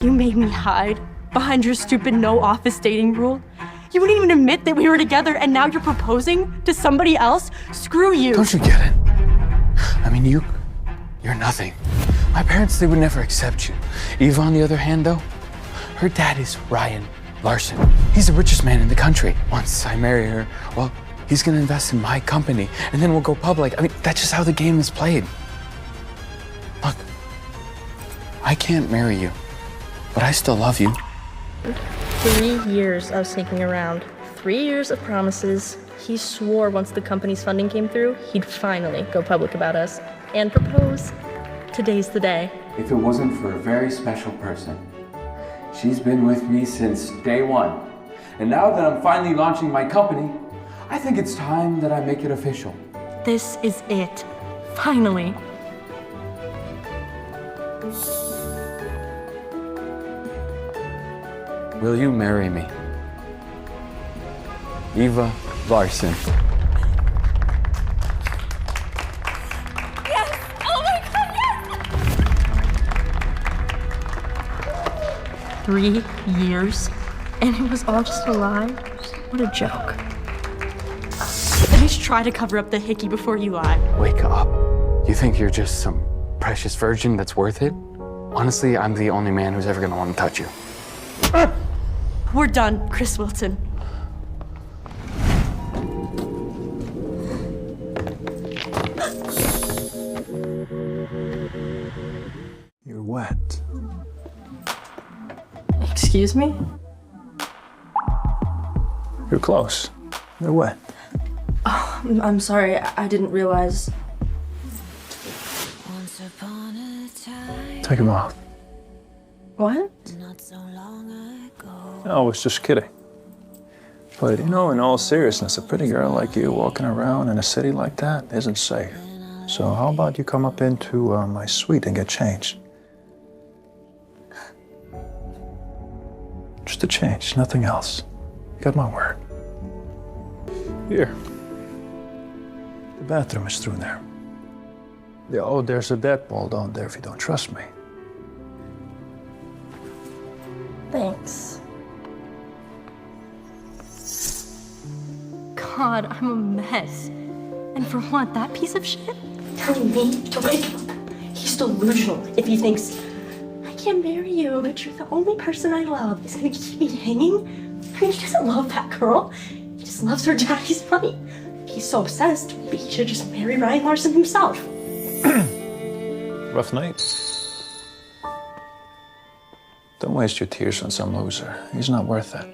You made me hide behind your stupid no office dating rule. You wouldn't even admit that we were together, and now you're proposing to somebody else? Screw you. Don't you get it? I mean, you're nothing. My parents, they would never accept you. Eva, on the other hand, though, her dad is Ryan Larsen. He's the richest man in the country. Once I marry her, well, he's gonna invest in my company, and then we'll go public. I mean, that's just how the game is played. Look, I can't marry you, but I still love you. 3 years of sneaking around, 3 years of promises. He swore once the company's funding came through, he'd finally go public about us and propose. Today's the day. If it wasn't for a very special person, she's been with me since day one. And now that I'm finally launching my company, I think it's time that I make it official. This is it. Finally. Will you marry me? Eva Larsen. Yes! Oh my God, yes! 3 years? And it was all just a lie? What a joke. At least try to cover up the hickey before you lie. Wake up. You think you're just some precious virgin that's worth it? Honestly, I'm the only man who's ever gonna want to touch you. We're done, Chris Wilson. You're wet. Excuse me? You're close. They're wet. Oh, I'm sorry. I didn't realize. Take them off. What? I was just kidding. But you know, in all seriousness, a pretty girl like you walking around in a city like that isn't safe. So how about you come up into my suite and get changed? Just a change, nothing else. You got my word. Here. The bathroom is through there. Yeah, oh, there's a deadbolt down there if you don't trust me. Thanks. God, I'm a mess. And for what, that piece of shit? Telling me to wake up. He's delusional if he thinks, I can't marry you, but you're the only person I love. Is gonna keep me hanging? I mean, he doesn't love that girl. He just loves her daddy's money. He's so obsessed, maybe he should just marry Ryan Larsen himself. Rough night. Don't waste your tears on some loser. He's not worth it.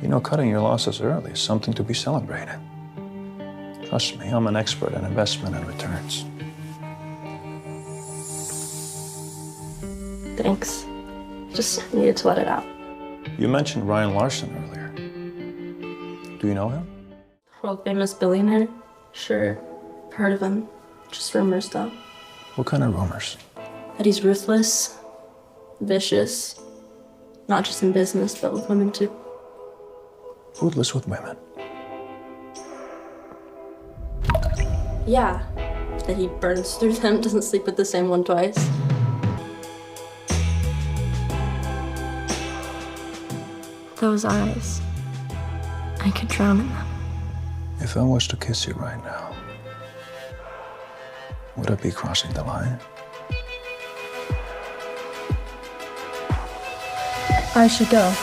You know, cutting your losses early is something to be celebrated. Trust me, I'm an expert in investment and returns. Thanks. Just needed to let it out. You mentioned Ryan Larsen earlier. Do you know him? World famous billionaire? Sure. Heard of him. Just rumors though. What kind of rumors? That he's ruthless, vicious, not just in business, but with women too. Ruthless with women. Yeah, that he burns through them, doesn't sleep with the same one twice. Those eyes, I could drown in them. If I was to kiss you right now, would I be crossing the line? I should go.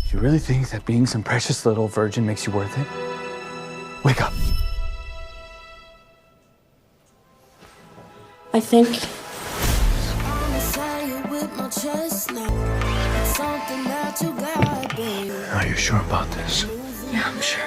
You really think that being some precious little virgin makes you worth it? Wake up. I think Are you sure about this? yeah, I'm sure.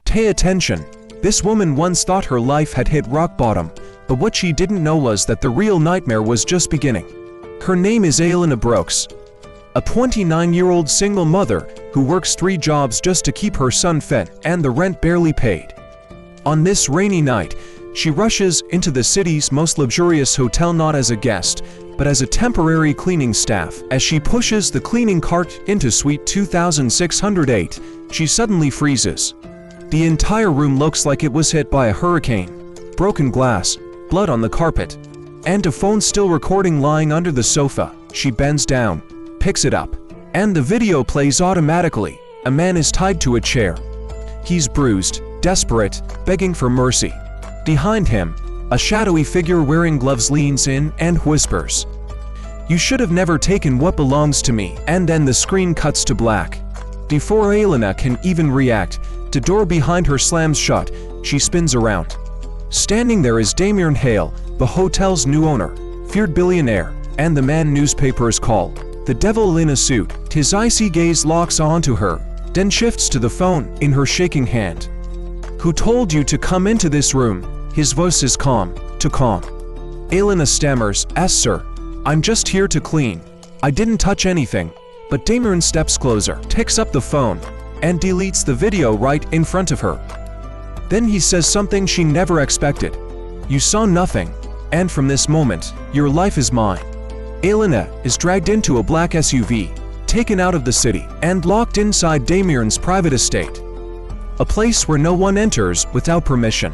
Pay attention. This woman once thought her life had hit rock bottom, but what she didn't know was that the real nightmare was just beginning. Her name is Elena Brooks, a 29-year-old single mother who works 3 jobs just to keep her son fed and the rent barely paid. On this rainy night, she rushes into the city's most luxurious hotel not as a guest, but as a temporary cleaning staff. As she pushes the cleaning cart into suite 2608, she suddenly freezes. The entire room looks like it was hit by a hurricane. Broken glass, blood on the carpet, and a phone still recording lying under the sofa. She bends down, picks it up, and the video plays automatically. A man is tied to a chair. He's bruised, desperate, begging for mercy. Behind him, a shadowy figure wearing gloves leans in and whispers, "You should have never taken what belongs to me." And then the screen cuts to black. Before Elena can even react, the door behind her slams shut. She spins around. Standing there is Damien Hale, the hotel's new owner, feared billionaire, and the man newspapers call the devil in a suit. His icy gaze locks onto her, then shifts to the phone in her shaking hand. "Who told you to come into this room?" His voice is calm, too calm. Elena stammers, "Yes, sir. I'm just here to clean. I didn't touch anything." But Damien steps closer, picks up the phone, and deletes the video right in front of her. Then he says something she never expected. "You saw nothing, and from this moment, your life is mine." Elena is dragged into a black SUV, taken out of the city, and locked inside Damien's private estate. A place where no one enters without permission,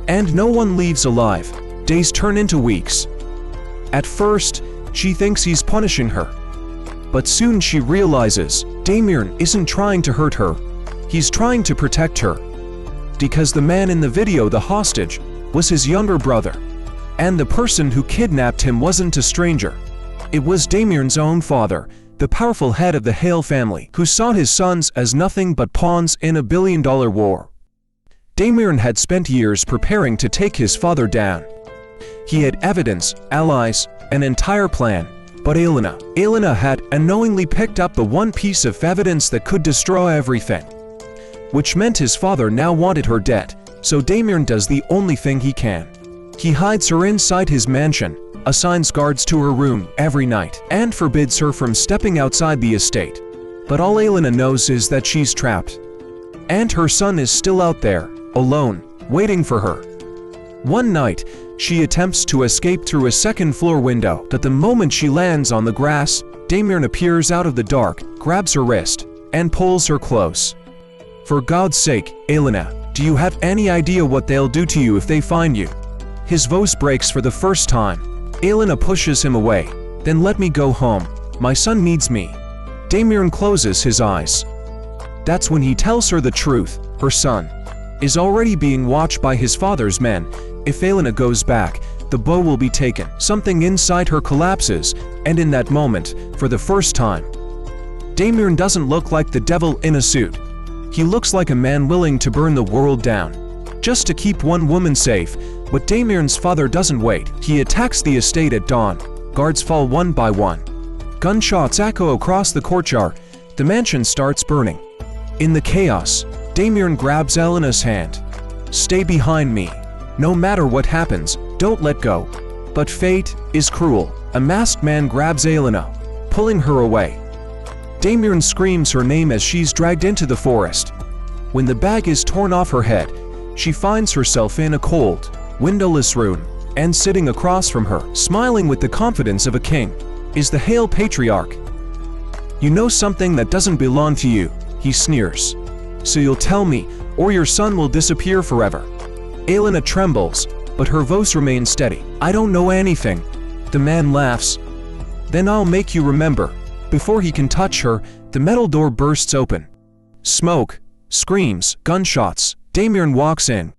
and no one leaves alive. Days turn into weeks. At first, she thinks he's punishing her. But soon she realizes Damien isn't trying to hurt her. He's trying to protect her. Because the man in the video, the hostage, was his younger brother. And the person who kidnapped him wasn't a stranger. It was Damien's own father, the powerful head of the Hale family, who saw his sons as nothing but pawns in a billion-dollar war. Damien had spent years preparing to take his father down. He had evidence, allies, an entire plan. But Elena had unknowingly picked up the one piece of evidence that could destroy everything. Which meant his father now wanted her dead, so Damien does the only thing he can. He hides her inside his mansion, assigns guards to her room every night, and forbids her from stepping outside the estate. But all Elena knows is that she's trapped. And her son is still out there, alone, waiting for her. One night, she attempts to escape through a second-floor window, but the moment she lands on the grass, Damien appears out of the dark, grabs her wrist, and pulls her close. "For God's sake, Elena, do you have any idea what they'll do to you if they find you?" His voice breaks for the first time. Elena pushes him away. "Then let me go home. My son needs me." Damien closes his eyes. That's when he tells her the truth. Her son is already being watched by his father's men. If Elena goes back, the bow will be taken. Something inside her collapses, and in that moment, for the first time, Damien doesn't look like the devil in a suit. He looks like a man willing to burn the world down, just to keep one woman safe. But Damien's father doesn't wait. He attacks the estate at dawn. Guards fall one by one. Gunshots echo across the courtyard. The mansion starts burning. In the chaos, Damien grabs Elena's hand. "Stay behind me. No matter what happens, don't let go." But fate is cruel. A masked man grabs Elena, pulling her away. Damien screams her name as she's dragged into the forest. When the bag is torn off her head, she finds herself in a cold, windowless room, and sitting across from her, smiling with the confidence of a king, is the Hale patriarch. "You know something that doesn't belong to you," he sneers. "So you'll tell me, or your son will disappear forever." Elena trembles, but her voice remains steady. "I don't know anything." The man laughs. "Then I'll make you remember." Before he can touch her, the metal door bursts open. Smoke, screams, gunshots. Damien walks in.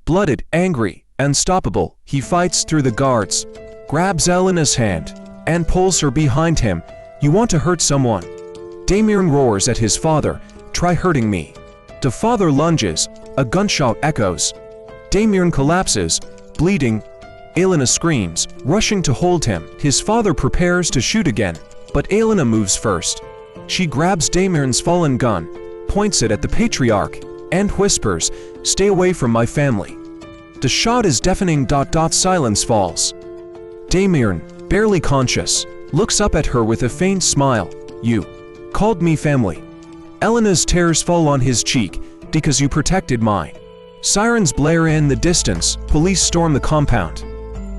Blooded, angry, unstoppable, he fights through the guards, grabs Elena's hand, and pulls her behind him. "You want to hurt someone?" Damien roars at his father. "Try hurting me." The father lunges. A gunshot echoes. Damien collapses, bleeding. Elena screams, rushing to hold him. His father prepares to shoot again, but Elena moves first. She grabs Damien's fallen gun, points it at the patriarch, and whispers, "Stay away from my family." The shot is deafening. Silence falls. Damien, barely conscious, looks up at her with a faint smile. "You called me family." Elena's tears fall on his cheek. "Because you protected mine." Sirens blare in the distance. Police storm the compound.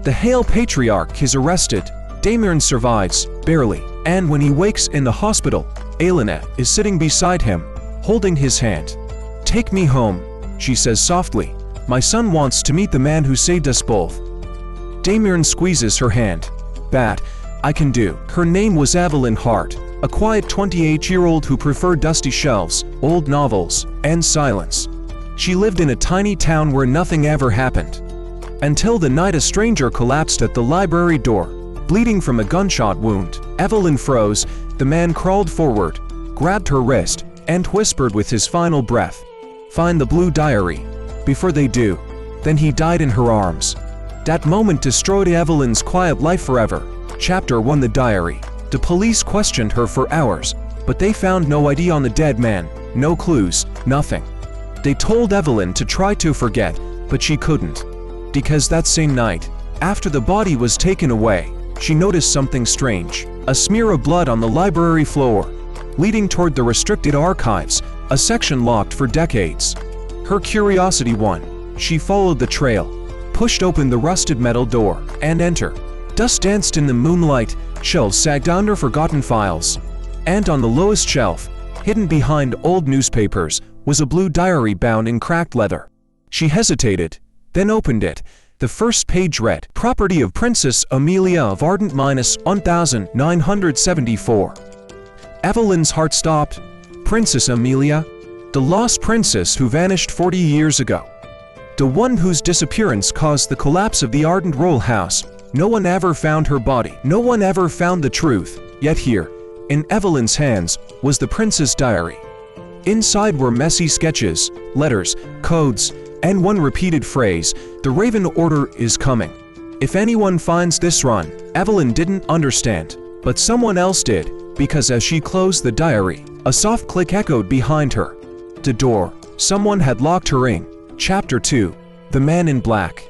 The Hale patriarch is arrested. Damien survives, barely, and when he wakes in the hospital, Elena is sitting beside him, holding his hand. "Take me home," she says softly. "My son wants to meet the man who saved us both." Damien squeezes her hand. "That I can do." Her name was Evelyn Hart, a quiet 28-year-old who preferred dusty shelves, old novels, and silence. She lived in a tiny town where nothing ever happened. Until the night a stranger collapsed at the library door, bleeding from a gunshot wound. Evelyn froze. The man crawled forward, grabbed her wrist, and whispered with his final breath, "Find the blue diary." Before they do, then he died in her arms. That moment destroyed Evelyn's quiet life forever. Chapter 1: The Diary. The police questioned her for hours, but they found no ID on the dead man, no clues, nothing. They told Evelyn to try to forget, but she couldn't. Because that same night, after the body was taken away, she noticed something strange. A smear of blood on the library floor, leading toward the restricted archives, a section locked for decades. Her curiosity won. She followed the trail, pushed open the rusted metal door, and entered. Dust danced in the moonlight, shelves sagged under forgotten files. And on the lowest shelf, hidden behind old newspapers, was a blue diary bound in cracked leather. She hesitated, then opened it. The first page read, "Property of Princess Amelia of Ardent -1974. Evelyn's heart stopped. Princess Amelia? The lost princess who vanished 40 years ago. The one whose disappearance caused the collapse of the Ardent Royal House. No one ever found her body. No one ever found the truth. Yet here, in Evelyn's hands, was the princess' diary. Inside were messy sketches, letters, codes, and one repeated phrase, "The Raven Order is coming." If anyone finds this run, Evelyn didn't understand, but someone else did, because as she closed the diary, a soft click echoed behind her. The door. Someone had locked her in. Chapter 2: The Man in Black.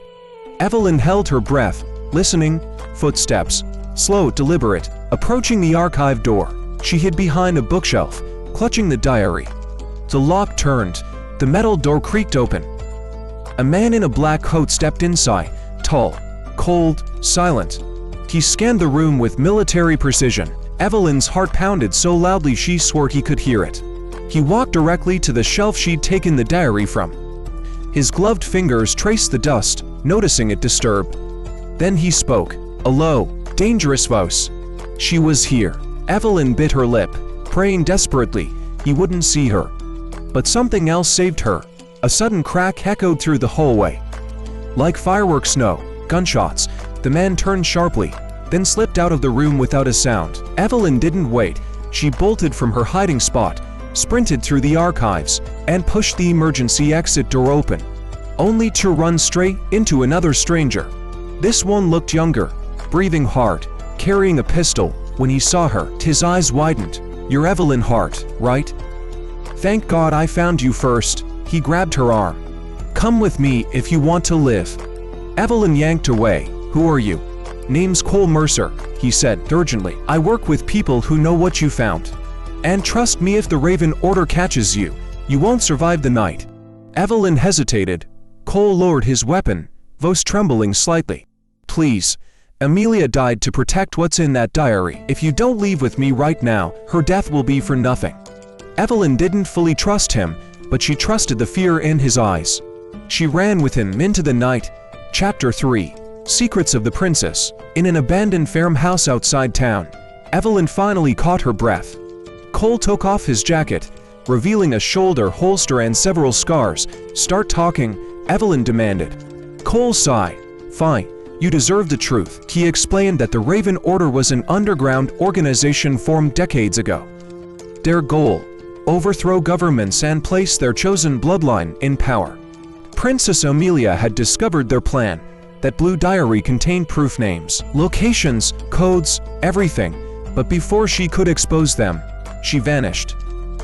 Evelyn held her breath, listening. Footsteps, slow, deliberate, approaching the archive door. She hid behind a bookshelf, clutching the diary. The lock turned. The metal door creaked open. A man in a black coat stepped inside, tall, cold, silent. He scanned the room with military precision. Evelyn's heart pounded so loudly she swore he could hear it. He walked directly to the shelf she'd taken the diary from. His gloved fingers traced the dust, noticing it disturbed. Then he spoke, a low, dangerous voice. She was here. Evelyn bit her lip, praying desperately he wouldn't see her. But something else saved her. A sudden crack echoed through the hallway. Like fireworks snow, gunshots, the man turned sharply, then slipped out of the room without a sound. Evelyn didn't wait. She bolted from her hiding spot, sprinted through the archives, and pushed the emergency exit door open, only to run straight into another stranger. This one looked younger, breathing hard, carrying a pistol. When he saw her, his eyes widened. "You're Evelyn Hart, right? Thank God I found you first." He grabbed her arm. "Come with me if you want to live." Evelyn yanked away. "Who are you?" "Name's Cole Mercer," he said urgently. "I work with people who know what you found. And trust me, if the Raven Order catches you, you won't survive the night." Evelyn hesitated. Cole lowered his weapon, voice trembling slightly. "Please. Amelia died to protect what's in that diary. If you don't leave with me right now, her death will be for nothing." Evelyn didn't fully trust him, but she trusted the fear in his eyes. She ran with him into the night. Chapter 3: Secrets of the Princess. In an abandoned farmhouse outside town, Evelyn finally caught her breath. Cole took off his jacket, revealing a shoulder holster and several scars. "Start talking," Evelyn demanded. Cole sighed. "Fine, you deserve the truth." He explained that the Raven Order was an underground organization formed decades ago. Their goal: overthrow governments and place their chosen bloodline in power. Princess Amelia had discovered their plan. That blue diary contained proof, names, locations, codes, everything. But before she could expose them, she vanished.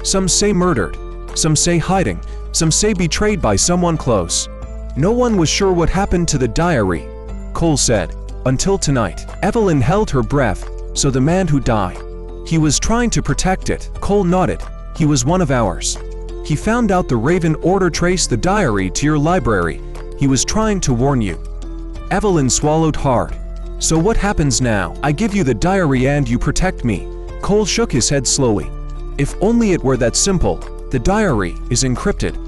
Some say murdered, some say hiding, some say betrayed by someone close. No one was sure what happened to the diary, Cole said, until tonight. Evelyn held her breath. "So the man who died, he was trying to protect it." Cole nodded. "He was one of ours. He found out the Raven Order traced the diary to your library. He was trying to warn you." Evelyn swallowed hard. So what happens now? I give you the diary and you protect me. Cole shook his head slowly. If only it were that simple. The diary is encrypted.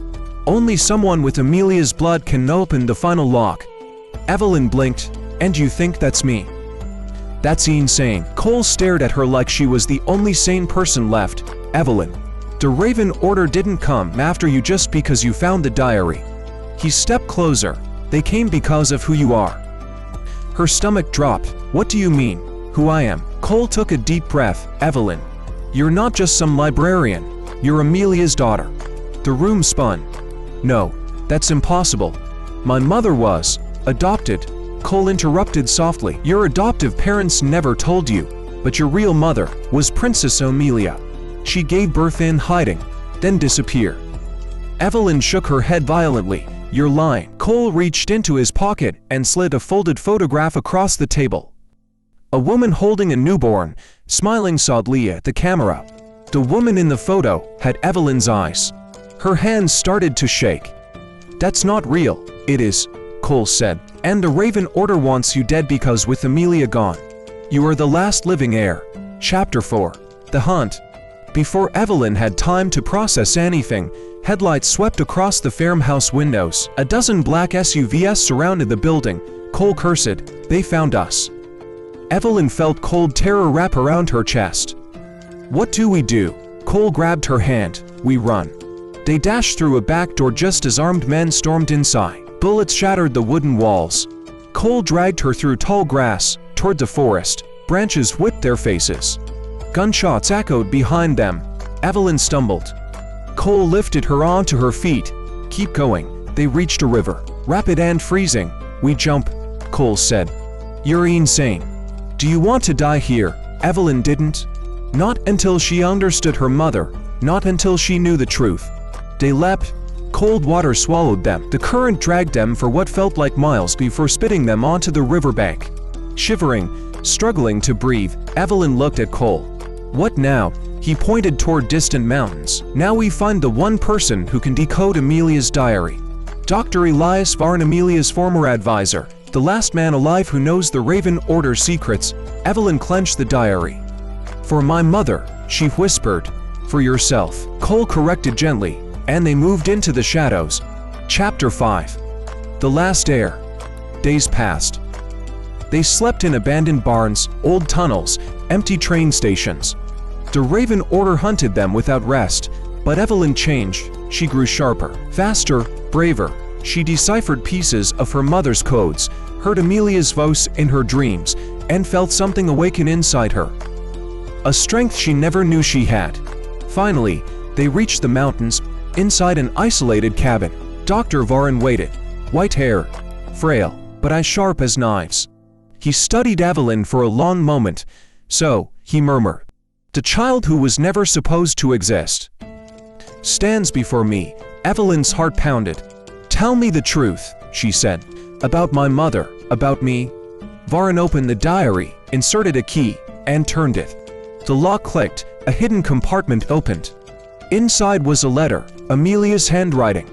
Only someone with Amelia's blood can open the final lock. Evelyn blinked. And you think that's me? That's insane. Cole stared at her like she was the only sane person left. Evelyn, the Raven Order didn't come after you just because you found the diary. He stepped closer. They came because of who you are. Her stomach dropped. What do you mean? Who I am? Cole took a deep breath. Evelyn, you're not just some librarian. You're Amelia's daughter. The room spun. No, that's impossible. My mother was adopted. Cole interrupted softly. Your adoptive parents never told you, but your real mother was Princess Amelia. She gave birth in hiding, then disappeared. Evelyn shook her head violently. You're lying. Cole reached into his pocket and slid a folded photograph across the table. A woman holding a newborn, smiling sadly at the camera. The woman in the photo had Evelyn's eyes. Her hands started to shake. That's not real. It is, Cole said. And the Raven Order wants you dead because with Amelia gone, you are the last living heir. Chapter 4. The Hunt. Before Evelyn had time to process anything, headlights swept across the farmhouse windows. A dozen black SUVs surrounded the building. Cole cursed. They found us. Evelyn felt cold terror wrap around her chest. What do we do? Cole grabbed her hand. We run. They dashed through a back door just as armed men stormed inside. Bullets shattered the wooden walls. Cole dragged her through tall grass, toward the forest. Branches whipped their faces. Gunshots echoed behind them. Evelyn stumbled. Cole lifted her onto her feet. Keep going. They reached a river. Rapid and freezing. We jump, Cole said. You're insane. Do you want to die here? Evelyn didn't. Not until she understood her mother. Not until she knew the truth. They leapt. Cold water swallowed them. The current dragged them for what felt like miles before spitting them onto the riverbank. Shivering, struggling to breathe, Evelyn looked at Cole. What now? He pointed toward distant mountains. Now we find the one person who can decode Amelia's diary. Dr. Elias Varn, Amelia's former advisor, the last man alive who knows the Raven Order's secrets. Evelyn clenched the diary. For my mother, she whispered. For yourself, Cole corrected gently, and they moved into the shadows. Chapter 5. The Last Heir. Days passed. They slept in abandoned barns, old tunnels, empty train stations. The Raven Order hunted them without rest, but Evelyn changed. She grew sharper, faster, braver. She deciphered pieces of her mother's codes, heard Amelia's voice in her dreams, and felt something awaken inside her. A strength she never knew she had. Finally, they reached the mountains, inside an isolated cabin. Dr. Varn waited, white hair, frail, but as sharp as knives. He studied Evelyn for a long moment. So, he murmured, the child who was never supposed to exist stands before me. Evelyn's heart pounded. Tell me the truth, she said. About my mother, about me. Varn opened the diary, inserted a key, and turned it. The lock clicked, a hidden compartment opened. Inside was a letter, Amelia's handwriting.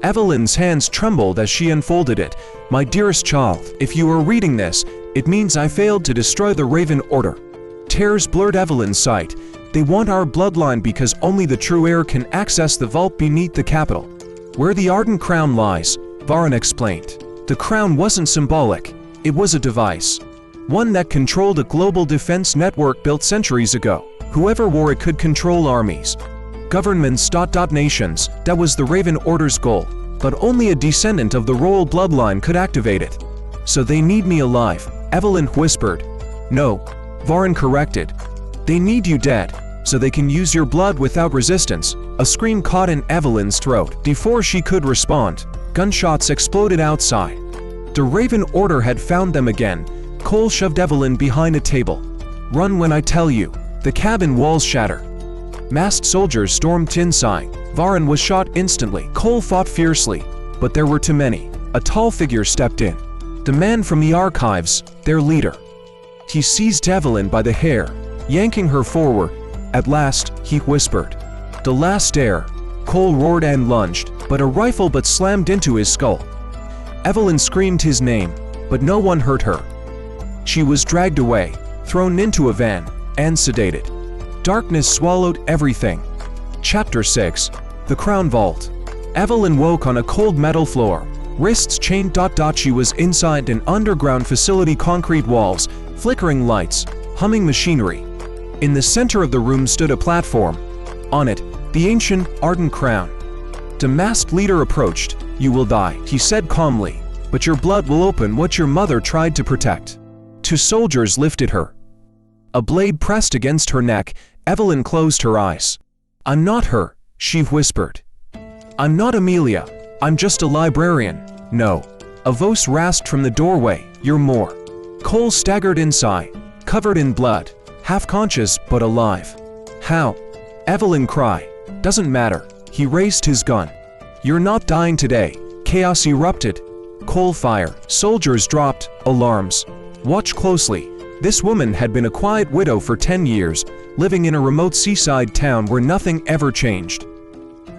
Evelyn's hands trembled as she unfolded it. My dearest child, if you are reading this, it means I failed to destroy the Raven Order. Tears blurred Evelyn's sight. They want our bloodline because only the true heir can access the vault beneath the capital. Where the Arden Crown lies, Varn explained. The crown wasn't symbolic. It was a device. One that controlled a global defense network built centuries ago. Whoever wore it could control armies, governments, nations. That was the Raven Order's goal. But only a descendant of the royal bloodline could activate it. So they need me alive, Evelyn whispered. No, Varn corrected. They need you dead, so they can use your blood without resistance. A scream caught in Evelyn's throat. Before she could respond, gunshots exploded outside. The Raven Order had found them again. Cole shoved Evelyn behind a table. Run when I tell you. The cabin walls shattered. Masked soldiers stormed inside. Varn was shot instantly. Cole fought fiercely, but there were too many. A tall figure stepped in. The man from the archives, their leader. He seized Evelyn by the hair, yanking her forward. At last, he whispered, the last heir. Cole roared and lunged, but a rifle butt slammed into his skull. Evelyn screamed his name, but no one heard her. She was dragged away, thrown into a van, and sedated. Darkness swallowed everything. Chapter 6. The Crown Vault. Evelyn woke on a cold metal floor, wrists chained. She was inside an underground facility, concrete walls, flickering lights, humming machinery. In the center of the room stood a platform. On it, the ancient, ardent crown. The masked leader approached. "You will die," he said calmly, "but your blood will open what your mother tried to protect." Two soldiers lifted her. A blade pressed against her neck. Evelyn closed her eyes. "I'm not her," she whispered. "I'm not Amelia. I'm just a librarian." "No." A voice rasped from the doorway. "You're more." Cole staggered inside, covered in blood, half conscious but alive. "How?" Evelyn cried. "Doesn't matter." He raised his gun. "You're not dying today." Chaos erupted. Coal fire. Soldiers dropped. Alarms. Watch closely. This woman had been a quiet widow for 10 years, living in a remote seaside town where nothing ever changed.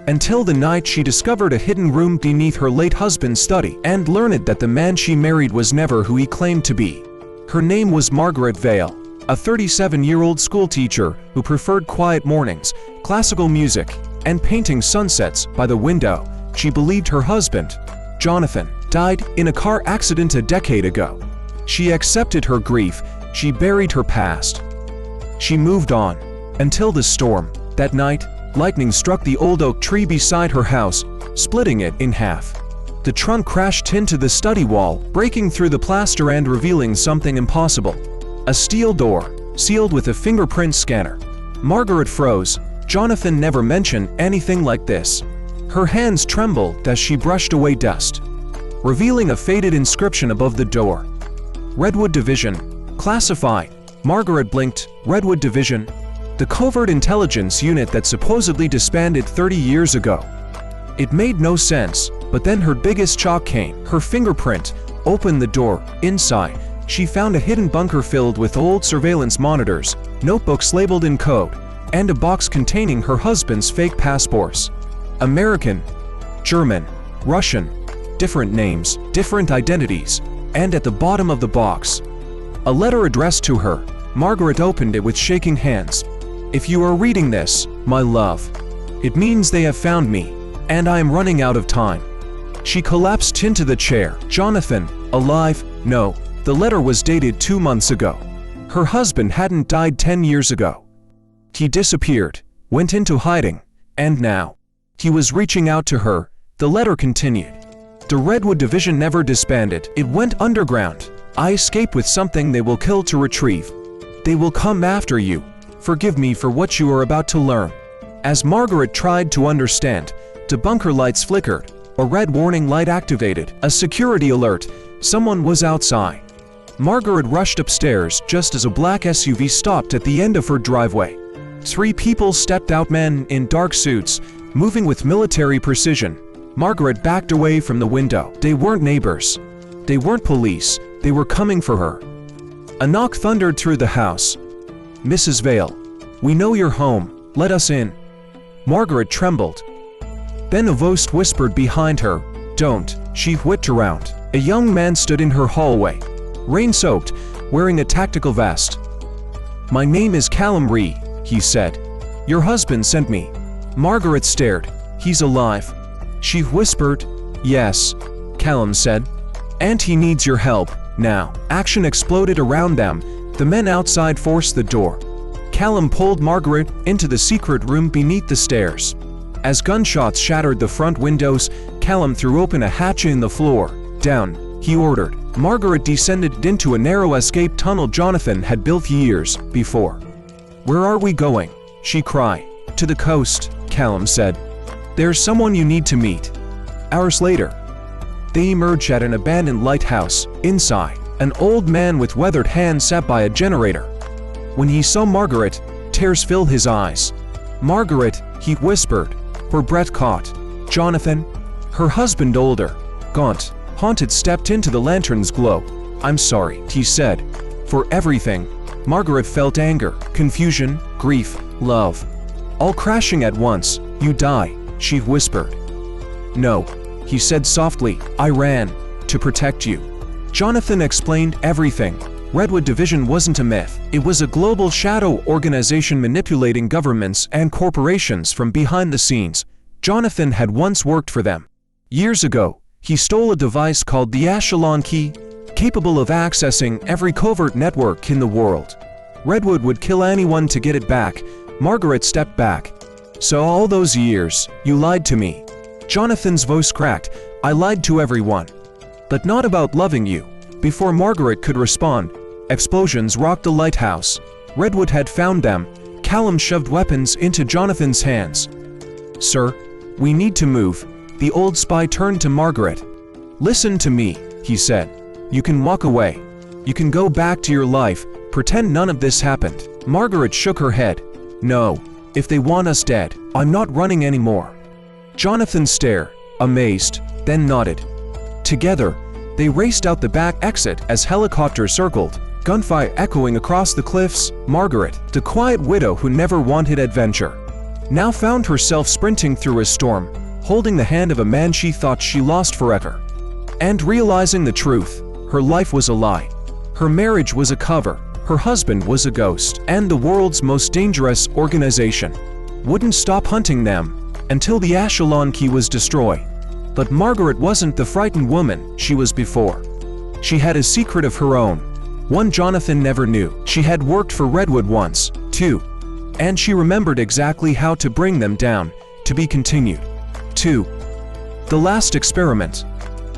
Until the night she discovered a hidden room beneath her late husband's study and learned that the man she married was never who he claimed to be. Her name was Margaret Vale, a 37-year-old schoolteacher who preferred quiet mornings, classical music, and painting sunsets by the window. She believed her husband, Jonathan, died in a car accident a decade ago. She accepted her grief. She buried her past. She moved on. Until the storm. That night, lightning struck the old oak tree beside her house, splitting it in half. The trunk crashed into the study wall, breaking through the plaster and revealing something impossible. A steel door, sealed with a fingerprint scanner. Margaret froze. Jonathan never mentioned anything like this. Her hands trembled as she brushed away dust, revealing a faded inscription above the door. Redwood Division. Classified. Margaret blinked. Redwood Division? The covert intelligence unit that supposedly disbanded 30 years ago. It made no sense, but then her biggest shock came. Her fingerprint opened the door. Inside, she found a hidden bunker filled with old surveillance monitors, notebooks labeled in code, and a box containing her husband's fake passports. American, German, Russian, different names, different identities, and at the bottom of the box, a letter addressed to her. Margaret opened it with shaking hands. "If you are reading this, my love, it means they have found me, and I am running out of time." She collapsed into the chair. Jonathan, alive? No. The letter was dated 2 months ago. Her husband hadn't died 10 years ago. He disappeared, went into hiding, and now he was reaching out to her. The letter continued. "The Redwood Division never disbanded. It went underground. I escaped with something they will kill to retrieve. They will come after you. Forgive me for what you are about to learn." As Margaret tried to understand, the bunker lights flickered. A red warning light activated. A security alert. Someone was outside. Margaret rushed upstairs just as a black SUV stopped at the end of her driveway. 3 people stepped out, men in dark suits, moving with military precision. Margaret backed away from the window. They weren't neighbors. They weren't police. They were coming for her. A knock thundered through the house. "Mrs. Vale, we know you're home. Let us in." Margaret trembled. Then a voice whispered behind her. "Don't." She whipped around. A young man stood in her hallway, rain-soaked, wearing a tactical vest. "My name is Callum Ree," he said. "Your husband sent me." Margaret stared. "He's alive." She whispered. "Yes," Callum said. "And he needs your help, now." Action exploded around them. The men outside forced the door. Callum pulled Margaret into the secret room beneath the stairs. As gunshots shattered the front windows, Callum threw open a hatch in the floor. "Down," he ordered. Margaret descended into a narrow escape tunnel Jonathan had built years before. "Where are we going?" she cried. "To the coast," Callum said. "There's someone you need to meet." Hours later, they emerged at an abandoned lighthouse. Inside, an old man with weathered hands sat by a generator. When he saw Margaret, tears filled his eyes. "Margaret," he whispered, her breath caught. "Jonathan?" Her husband, older, gaunt, haunted, stepped into the lantern's glow. "I'm sorry," he said, "for everything." Margaret felt anger, confusion, grief, love, all crashing at once. "You die," she whispered. "No," he said softly. "I ran to protect you." Jonathan explained everything. Redwood Division wasn't a myth. It was a global shadow organization manipulating governments and corporations from behind the scenes. Jonathan had once worked for them. Years ago, he stole a device called the Echelon Key, capable of accessing every covert network in the world. Redwood would kill anyone to get it back. Margaret stepped back. "So all those years, you lied to me." Jonathan's voice cracked. "I lied to everyone. But not about loving you." Before Margaret could respond, explosions rocked the lighthouse. Redwood had found them. Callum shoved weapons into Jonathan's hands. "Sir, we need to move." The old spy turned to Margaret. "Listen to me," he said. "You can walk away. You can go back to your life, pretend none of this happened." Margaret shook her head. "No, if they want us dead, I'm not running anymore." Jonathan stared, amazed, then nodded. Together, they raced out the back exit as helicopters circled, gunfire echoing across the cliffs. Margaret, the quiet widow who never wanted adventure, now found herself sprinting through a storm, holding the hand of a man she thought she lost forever. And realizing the truth, her life was a lie. Her marriage was a cover, her husband was a ghost, and the world's most dangerous organization wouldn't stop hunting them until the Echelon Key was destroyed. But Margaret wasn't the frightened woman she was before. She had a secret of her own, one Jonathan never knew. She had worked for Redwood once, too, and she remembered exactly how to bring them down. To be continued. 2. The last experiment.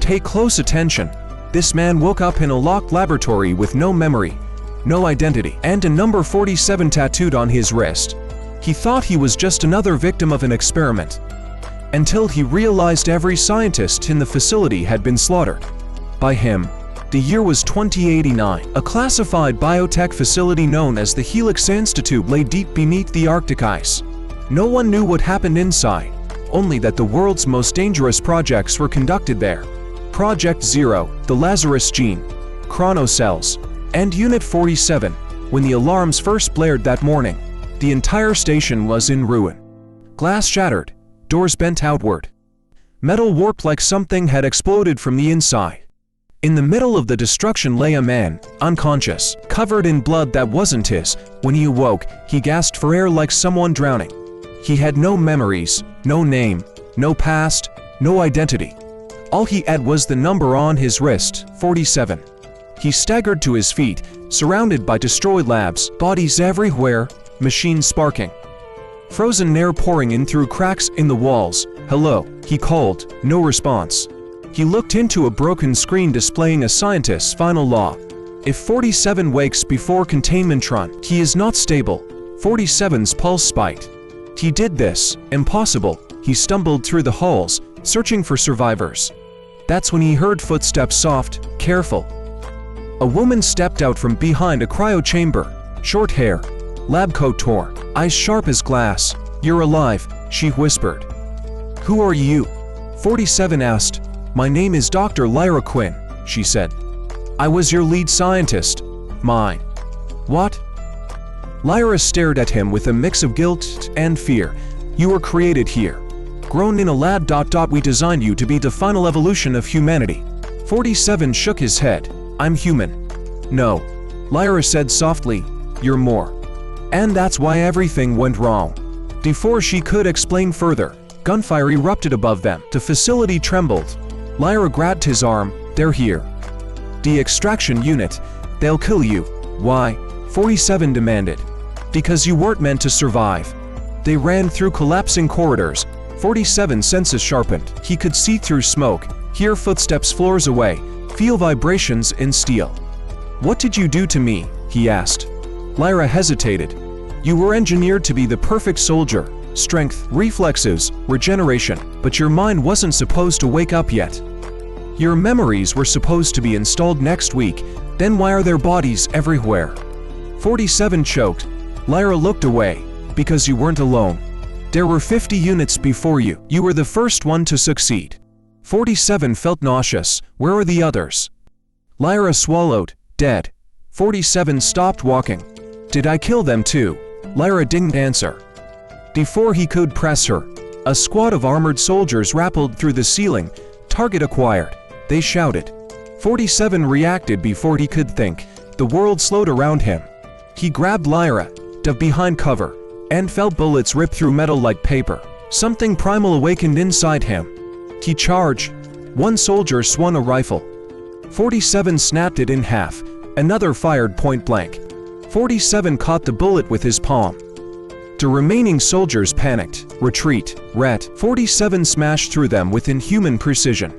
Pay close attention. This man woke up in a locked laboratory with no memory, no identity, and a number 47 tattooed on his wrist. He thought he was just another victim of an experiment, until he realized every scientist in the facility had been slaughtered by him. The year was 2089. A classified biotech facility known as the Helix Institute lay deep beneath the Arctic ice. No one knew what happened inside, only that the world's most dangerous projects were conducted there. Project Zero, the Lazarus Gene, Chronocells, and Unit 47. When the alarms first blared that morning, the entire station was in ruin. Glass shattered, doors bent outward. Metal warped like something had exploded from the inside. In the middle of the destruction lay a man, unconscious, covered in blood that wasn't his. When he awoke, he gasped for air like someone drowning. He had no memories, no name, no past, no identity. All he had was the number on his wrist, 47. He staggered to his feet, surrounded by destroyed labs, bodies everywhere, machines sparking. Frozen air pouring in through cracks in the walls. "Hello," he called. No response. He looked into a broken screen displaying a scientist's final law. If 47 wakes before containment run, he is not stable. 47's pulse spiked. He did this. Impossible. He stumbled through the halls, searching for survivors. That's when he heard footsteps, soft, careful. A woman stepped out from behind a cryo chamber. Short hair, lab coat torn, eyes sharp as glass. "You're alive," she whispered. "Who are you?" 47 asked. "My name is Dr. Lyra Quinn," she said. "I was your lead scientist." "Mine." "What?" Lyra stared at him with a mix of guilt and fear. "You were created here. Grown in a lab. We designed you to be the final evolution of humanity." 47 shook his head. "I'm human." "No," Lyra said softly. "You're more. And that's why everything went wrong." Before she could explain further, gunfire erupted above them. The facility trembled. Lyra grabbed his arm. "They're here. The extraction unit. They'll kill you." "Why?" 47 demanded. "Because you weren't meant to survive." They ran through collapsing corridors. 47's senses sharpened. He could see through smoke, hear footsteps floors away, feel vibrations in steel. "What did you do to me?" he asked. Lyra hesitated. "You were engineered to be the perfect soldier. Strength, reflexes, regeneration. But your mind wasn't supposed to wake up yet. Your memories were supposed to be installed next week. Then why are there bodies everywhere?" 47 choked. Lyra looked away. "Because you weren't alone. There were 50 units before you. You were the first one to succeed." 47 felt nauseous. "Where are the others?" Lyra swallowed. "Dead." 47 stopped walking. "Did I kill them too?" Lyra didn't answer. Before he could press her, a squad of armored soldiers rappelled through the ceiling. "Target acquired," they shouted. 47 reacted before he could think. the world slowed around him. He grabbed Lyra, dove behind cover, and felt bullets rip through metal like paper. Something primal awakened inside him. He charged. One soldier swung a rifle. 47 snapped it in half. Another fired point blank. 47 caught the bullet with his palm. The remaining soldiers panicked. Retreat. Ret. 47 smashed through them with inhuman precision.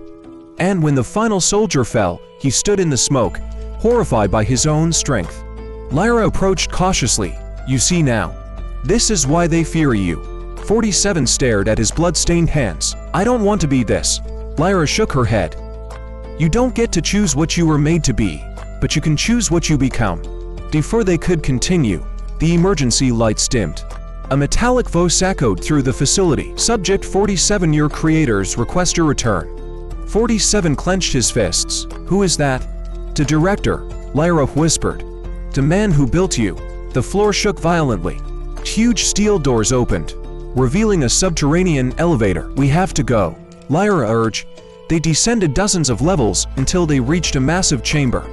And when the final soldier fell, he stood in the smoke, horrified by his own strength. Lyra approached cautiously. You see now. This is why they fear you. 47 stared at his blood-stained hands. I don't want to be this. Lyra shook her head. You don't get to choose what you were made to be, but you can choose what you become. Before they could continue, the emergency lights dimmed. A metallic voice echoed through the facility. Subject 47, your creators request your return. 47 clenched his fists. Who is that? The director, Lyra whispered. The man who built you. The floor shook violently. Huge steel doors opened, revealing a subterranean elevator. We have to go, Lyra urged. They descended dozens of levels until they reached a massive chamber.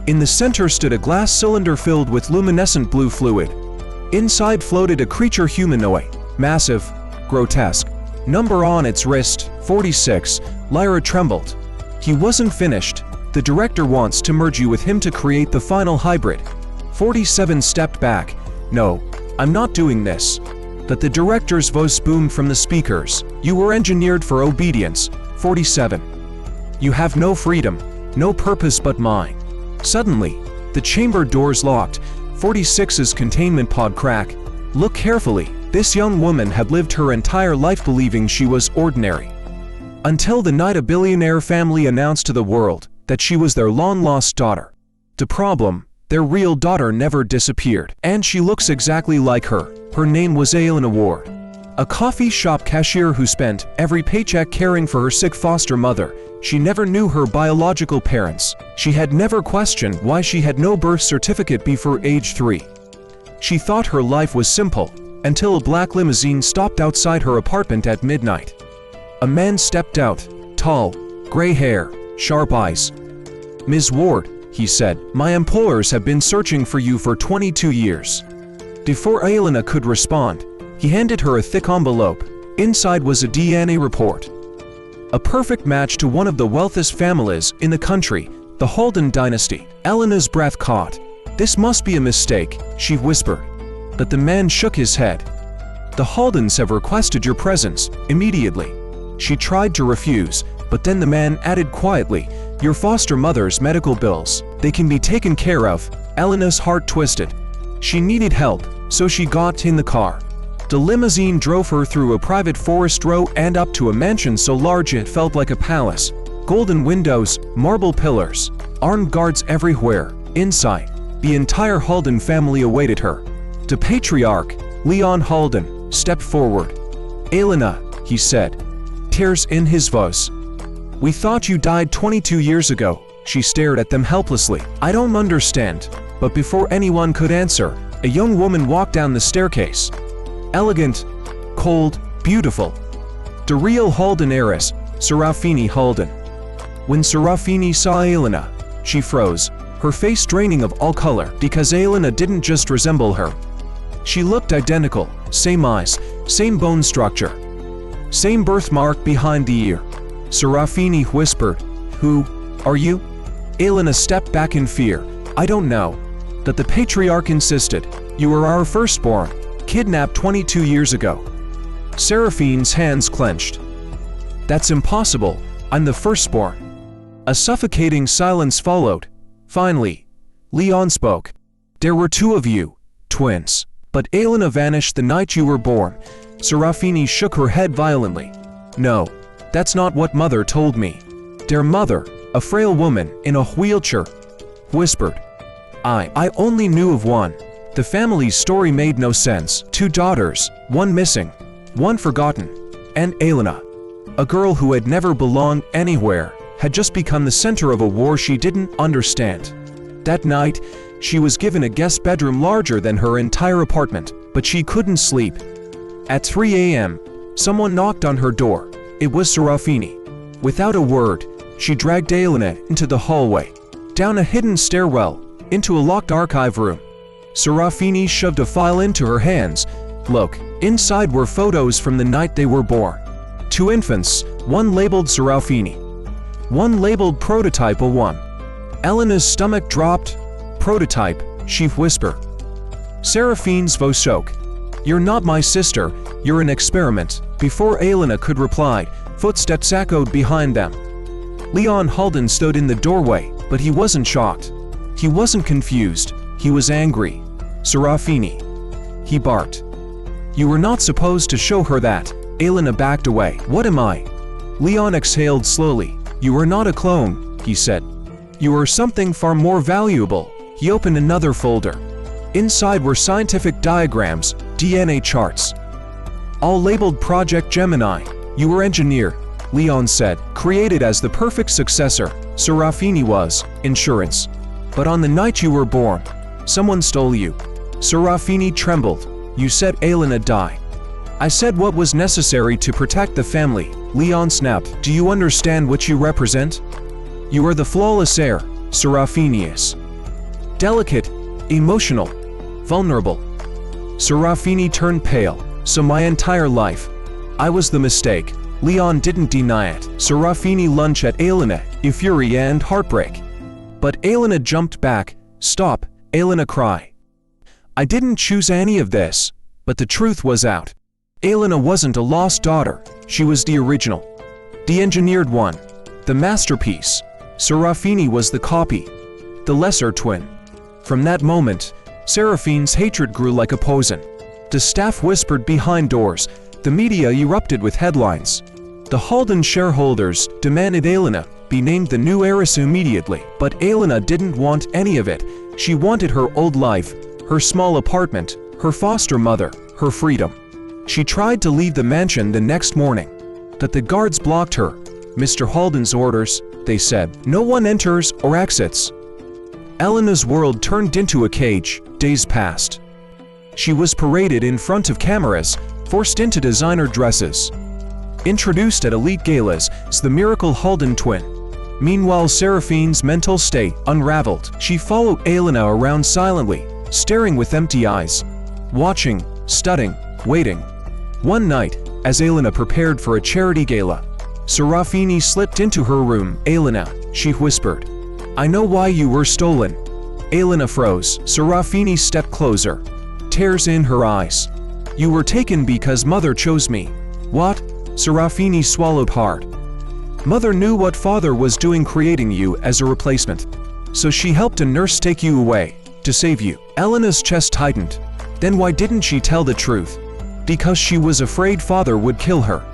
In the center stood a glass cylinder filled with luminescent blue fluid. Inside floated a creature humanoid, massive, grotesque. Number on its wrist, 46. Lyra trembled. He wasn't finished. The director wants to merge you with him to create the final hybrid. 47 stepped back. No, I'm not doing this. But the director's voice boomed from the speakers. You were engineered for obedience, 47. You have no freedom, no purpose but mine. Suddenly, the chamber doors locked. 46's containment pod cracked. Look carefully. This young woman had lived her entire life believing she was ordinary. Until the night a billionaire family announced to the world that she was their long-lost daughter. The problem, their real daughter never disappeared, and she looks exactly like her. Her name was Aelina Ward, a coffee shop cashier who spent every paycheck caring for her sick foster mother. She never knew her biological parents. She had never questioned why she had no birth certificate before age 3. She thought her life was simple, until a black limousine stopped outside her apartment at midnight. A man stepped out, tall, gray hair, sharp eyes. Ms. Ward, he said, my employers have been searching for you for 22 years. Before Aelina could respond, he handed her a thick envelope. Inside was a DNA report. A perfect match to one of the wealthiest families in the country, the Holden dynasty. Elena's breath caught. This must be a mistake, she whispered. But the man shook his head. The Holdens have requested your presence, immediately. She tried to refuse, but then the man added quietly, your foster mother's medical bills, they can be taken care of. Elena's heart twisted. She needed help, so she got in the car. The limousine drove her through a private forest row and up to a mansion so large it felt like a palace. Golden windows, marble pillars, armed guards everywhere. Inside, the entire Holden family awaited her. The patriarch, Leon Holden, stepped forward. Aelina, he said, tears in his voice. We thought you died 22 years ago. She stared at them helplessly. I don't understand. But before anyone could answer, a young woman walked down the staircase. Elegant, cold, beautiful. The real Holden heiress, Serafini Holden. When Serafini saw Aelina, she froze, her face draining of all color, because Aelina didn't just resemble her. She looked identical, same eyes, same bone structure, same birthmark behind the ear. Serafini whispered, Who are you? Aelina stepped back in fear. I don't know. But the patriarch insisted. You were our firstborn, kidnapped 22 years ago. Seraphine's hands clenched. That's impossible. I'm the firstborn. A suffocating silence followed. Finally, Leon spoke. There were 2 of you, twins. But Aelina vanished the night you were born. Serafini shook her head violently. No, that's not what Mother told me. Their mother, a frail woman in a wheelchair, whispered. I only knew of one. The family's story made no sense. 2 daughters, one missing, one forgotten, and Aelina, a girl who had never belonged anywhere, had just become the center of a war she didn't understand. That night, she was given a guest bedroom larger than her entire apartment, but she couldn't sleep. At 3 a.m., someone knocked on her door. It was Serafini. Without a word, she dragged Aelina into the hallway. Down a hidden stairwell, into a locked archive room. Serafini shoved a file into her hands. Look, inside were photos from the night they were born. 2 infants, one labeled Serafini, one labeled Prototype 01. Elena's stomach dropped. Prototype, she whispered. Seraphine's voice shook. You're not my sister, you're an experiment. Before Elena could reply, footsteps echoed behind them. Leon Halden stood in the doorway, but he wasn't shocked. He wasn't confused, he was angry. Serafini, he barked. You were not supposed to show her that. Elena backed away. What am I? Leon exhaled slowly. You are not a clone, he said. You are something far more valuable. He opened another folder. Inside were scientific diagrams, DNA charts, all labeled Project Gemini. You were engineered, Leon said, created as the perfect successor. Serafini was insurance. But on the night you were born, someone stole you. Serafini trembled. You said Elena died. I said what was necessary to protect the family. Leon snapped. Do you understand what you represent? You are the flawless heir, Serafini is. Delicate, emotional, vulnerable. Serafini turned pale. So my entire life, I was the mistake. Leon didn't deny it. Serafini lunged at Elena in fury and heartbreak. But Elena jumped back. Stop, Elena cried. I didn't choose any of this, but the truth was out. Elena wasn't a lost daughter, she was the original. The engineered one. The masterpiece. Serafini was the copy. The lesser twin. From that moment, Seraphine's hatred grew like a poison. The staff whispered behind doors. The media erupted with headlines. The Halden shareholders demanded Elena be named the new heiress immediately. But Elena didn't want any of it. She wanted her old life, her small apartment, her foster mother, her freedom. She tried to leave the mansion the next morning, but the guards blocked her. Mr. Halden's orders, they said. No one enters or exits. Elena's world turned into a cage. Days passed. She was paraded in front of cameras, forced into designer dresses, introduced at elite galas as the miracle Halden twin. Meanwhile, Seraphine's mental state unraveled. She followed Elena around silently, staring with empty eyes, watching, studying, waiting. One night, as Elena prepared for a charity gala, Serafini slipped into her room. Elena, she whispered. I know why you were stolen. Elena froze. Serafini stepped closer, tears in her eyes. You were taken because Mother chose me. What? Serafini swallowed hard. Mother knew what Father was doing, creating you as a replacement. So she helped a nurse take you away, to save you. Elena's chest tightened. Then why didn't she tell the truth? Because she was afraid Father would kill her.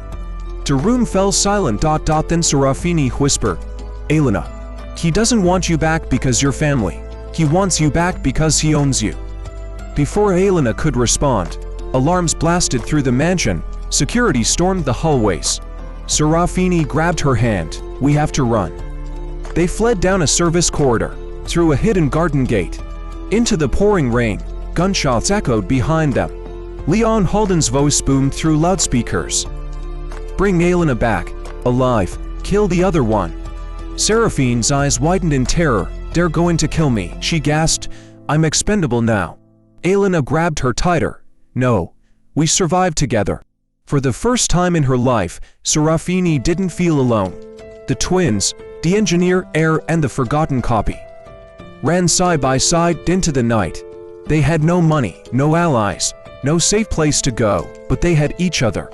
The room fell silent. Then Serafini whispered. Elena, he doesn't want you back because you're family. He wants you back because he owns you. Before Elena could respond, alarms blasted through the mansion. Security stormed the hallways. Serafini grabbed her hand. We have to run. They fled down a service corridor, through a hidden garden gate, into the pouring rain. Gunshots echoed behind them. Leon Halden's voice boomed through loudspeakers. Bring Elena back, alive. Kill the other one. Seraphine's eyes widened in terror. They're going to kill me, she gasped. I'm expendable now. Elena grabbed her tighter. No, we survived together. For the first time in her life, Serafini didn't feel alone. The twins, the engineer, heir, and the forgotten copy, ran side by side into the night. They had no money, no allies, no safe place to go, but they had each other.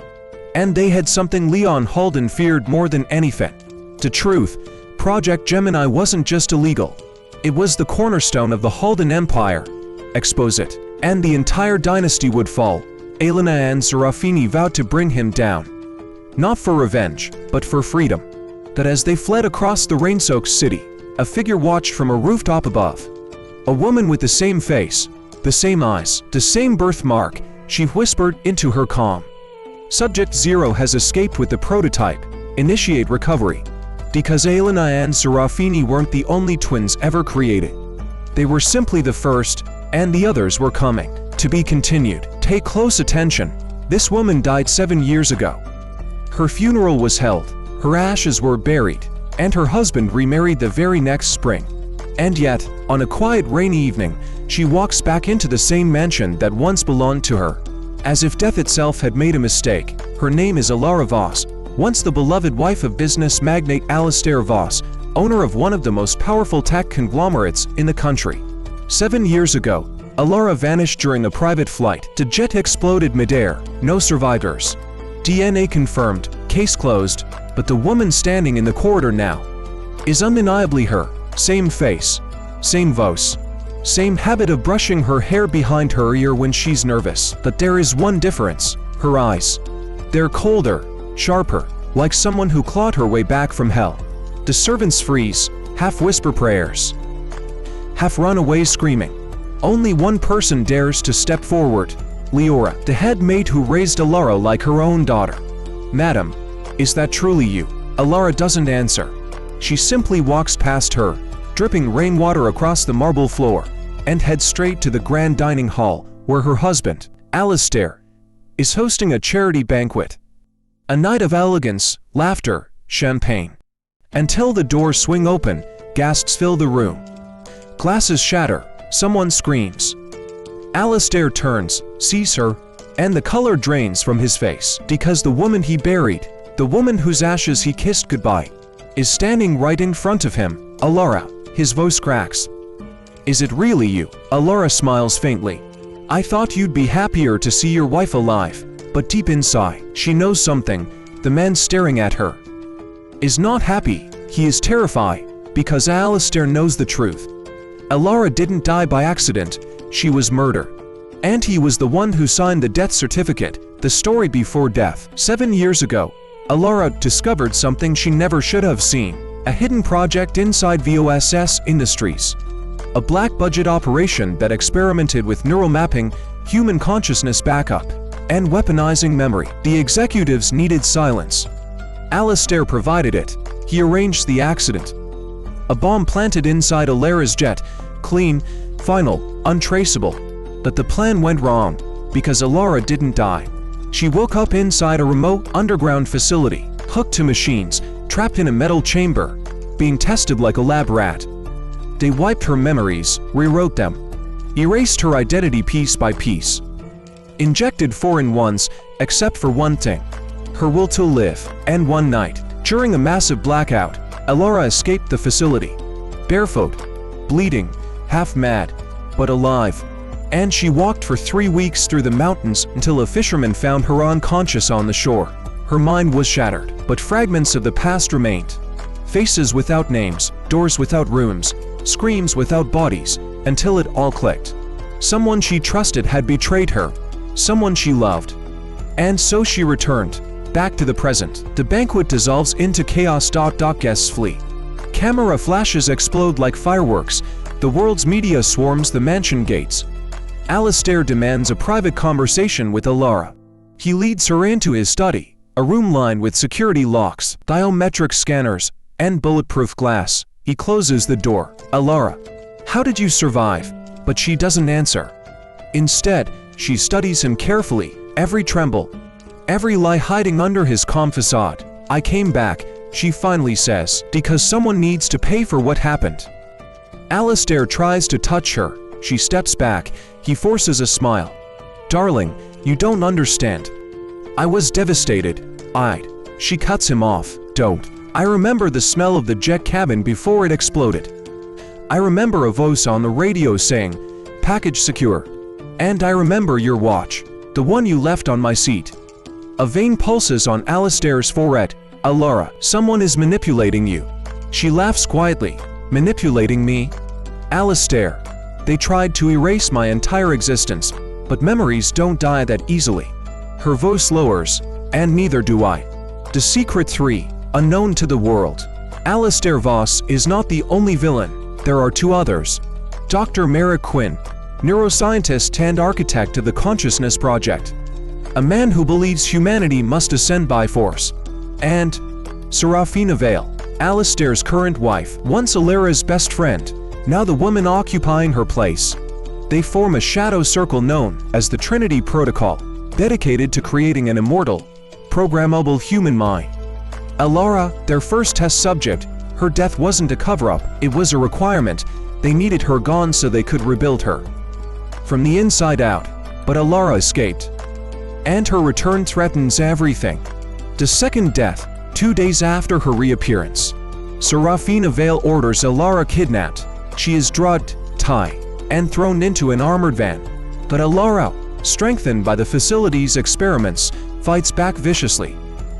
And they had something Leon Halden feared more than anything. The truth, Project Gemini wasn't just illegal. It was the cornerstone of the Halden Empire. Expose it, and the entire dynasty would fall. Elena and Serafini vowed to bring him down. Not for revenge, but for freedom. That as they fled across the rain-soaked city, a figure watched from a rooftop above. A woman with the same face, the same eyes, the same birthmark. She whispered into her calm. Subject 0 has escaped with the prototype. Initiate recovery. Because Elena and Serafini weren't the only twins ever created. They were simply the first, and the others were coming. To be continued. Pay close attention. This woman died 7 years ago. Her funeral was held, her ashes were buried, and her husband remarried the very next spring. And yet, on a quiet rainy evening, she walks back into the same mansion that once belonged to her. As if death itself had made a mistake, her name is Alara Voss, once the beloved wife of business magnate Alistair Voss, owner of one of the most powerful tech conglomerates in the country. 7 years ago, Alara vanished during a private flight. The jet exploded midair, no survivors. DNA confirmed, case closed, but the woman standing in the corridor now is undeniably her. Same face, same voice, same habit of brushing her hair behind her ear when she's nervous. But there is one difference: her eyes. They're colder, sharper, like someone who clawed her way back from hell. The servants freeze, half whisper prayers, half run away screaming. Only one person dares to step forward: Leora, the head maid who raised Alara like her own daughter. "Madam, is that truly you?" Alara doesn't answer. She simply walks past her, dripping rainwater across the marble floor, and heads straight to the grand dining hall, where her husband, Alistair, is hosting a charity banquet. A night of elegance, laughter, champagne. Until the doors swing open, gasps fill the room. Glasses shatter, someone screams. Alistair turns, sees her, and the color drains from his face, because the woman he buried, the woman whose ashes he kissed goodbye, is standing right in front of him. "Alara," his voice cracks. "Is it really you?" Alara smiles faintly. "I thought you'd be happier to see your wife alive." But deep inside, she knows something. The man staring at her is not happy. He is terrified, because Alistair knows the truth. Alara didn't die by accident. She was murdered. And he was the one who signed the death certificate. The story before death. 7 years ago, Alara discovered something she never should have seen. A hidden project inside VOSS Industries. A black-budget operation that experimented with neural mapping, human consciousness backup, and weaponizing memory. The executives needed silence. Alistair provided it. He arranged the accident. A bomb planted inside Alara's jet, clean, final, untraceable. But the plan went wrong, because Alara didn't die. She woke up inside a remote underground facility, hooked to machines, trapped in a metal chamber, being tested like a lab rat. They wiped her memories, rewrote them, erased her identity piece by piece. Injected 4 in ones, except for one thing: her will to live. And one night, during a massive blackout, Alara escaped the facility, barefoot, bleeding, half mad, but alive. And she walked for 3 weeks through the mountains until a fisherman found her unconscious on the shore. Her mind was shattered, but fragments of the past remained. Faces without names, doors without rooms, screams without bodies, until it all clicked. Someone she trusted had betrayed her, someone she loved. And so she returned, back to the present. The banquet dissolves into chaos. Guests flee. Camera flashes explode like fireworks. The world's media swarms the mansion gates. Alistair demands a private conversation with Alara. He leads her into his study, a room lined with security locks, biometric scanners, and bulletproof glass. He closes the door. "Alara, how did you survive?" But she doesn't answer. Instead, she studies him carefully, every tremble, every lie hiding under his calm facade. "I came back," she finally says, "because someone needs to pay for what happened." Alistair tries to touch her. She steps back. He forces a smile. "Darling, you don't understand. I was devastated. She cuts him off. "Don't. I remember the smell of the jet cabin before it exploded. I remember a voice on the radio saying, 'Package secure.' And I remember your watch, the one you left on my seat." A vein pulses on Alistair's forehead. "Alara, someone is manipulating you." She laughs quietly. "Manipulating me?" "Alistair, they tried to erase my entire existence, but memories don't die that easily." Her voice lowers, "And neither do I." The Secret 3, unknown to the world. Alistair Voss is not the only villain. There are 2 others. Dr. Merrick Quinn, neuroscientist and architect of the Consciousness Project. A man who believes humanity must ascend by force. And Serafina Vale, Alistair's current wife, once Alara's best friend, now the woman occupying her place. They form a shadow circle known as the Trinity Protocol, dedicated to creating an immortal, programmable human mind. Alara, their first test subject, Her death wasn't a cover-up, it was a requirement. They needed her gone so they could rebuild her from the inside out. But Alara escaped, and her return threatens everything. The second death, 2 days after her reappearance. Serafina Vale orders Alara kidnapped. She is drugged, tied, and thrown into an armored van. But Alara, strengthened by the facility's experiments, fights back viciously,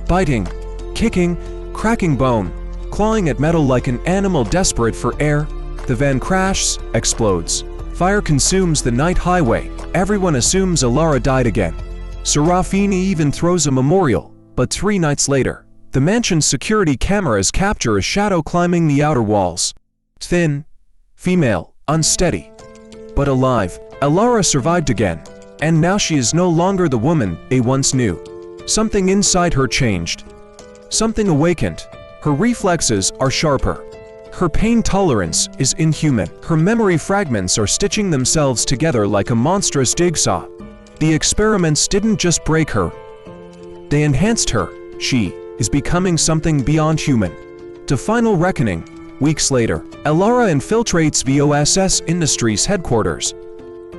biting, kicking, cracking bone, clawing at metal like an animal desperate for air. The van crashes, explodes. Fire consumes the night highway. Everyone assumes Alara died again. Serafina even throws a memorial, but 3 nights later, the mansion's security cameras capture a shadow climbing the outer walls. Thin, female, unsteady, but alive. Alara survived again, and now she is no longer the woman they once knew. Something inside her changed. Something awakened. Her reflexes are sharper. Her pain tolerance is inhuman. Her memory fragments are stitching themselves together like a monstrous jigsaw. The experiments didn't just break her, they enhanced her. She is becoming something beyond human. To final reckoning, weeks later, Alara infiltrates VOSS Industries headquarters.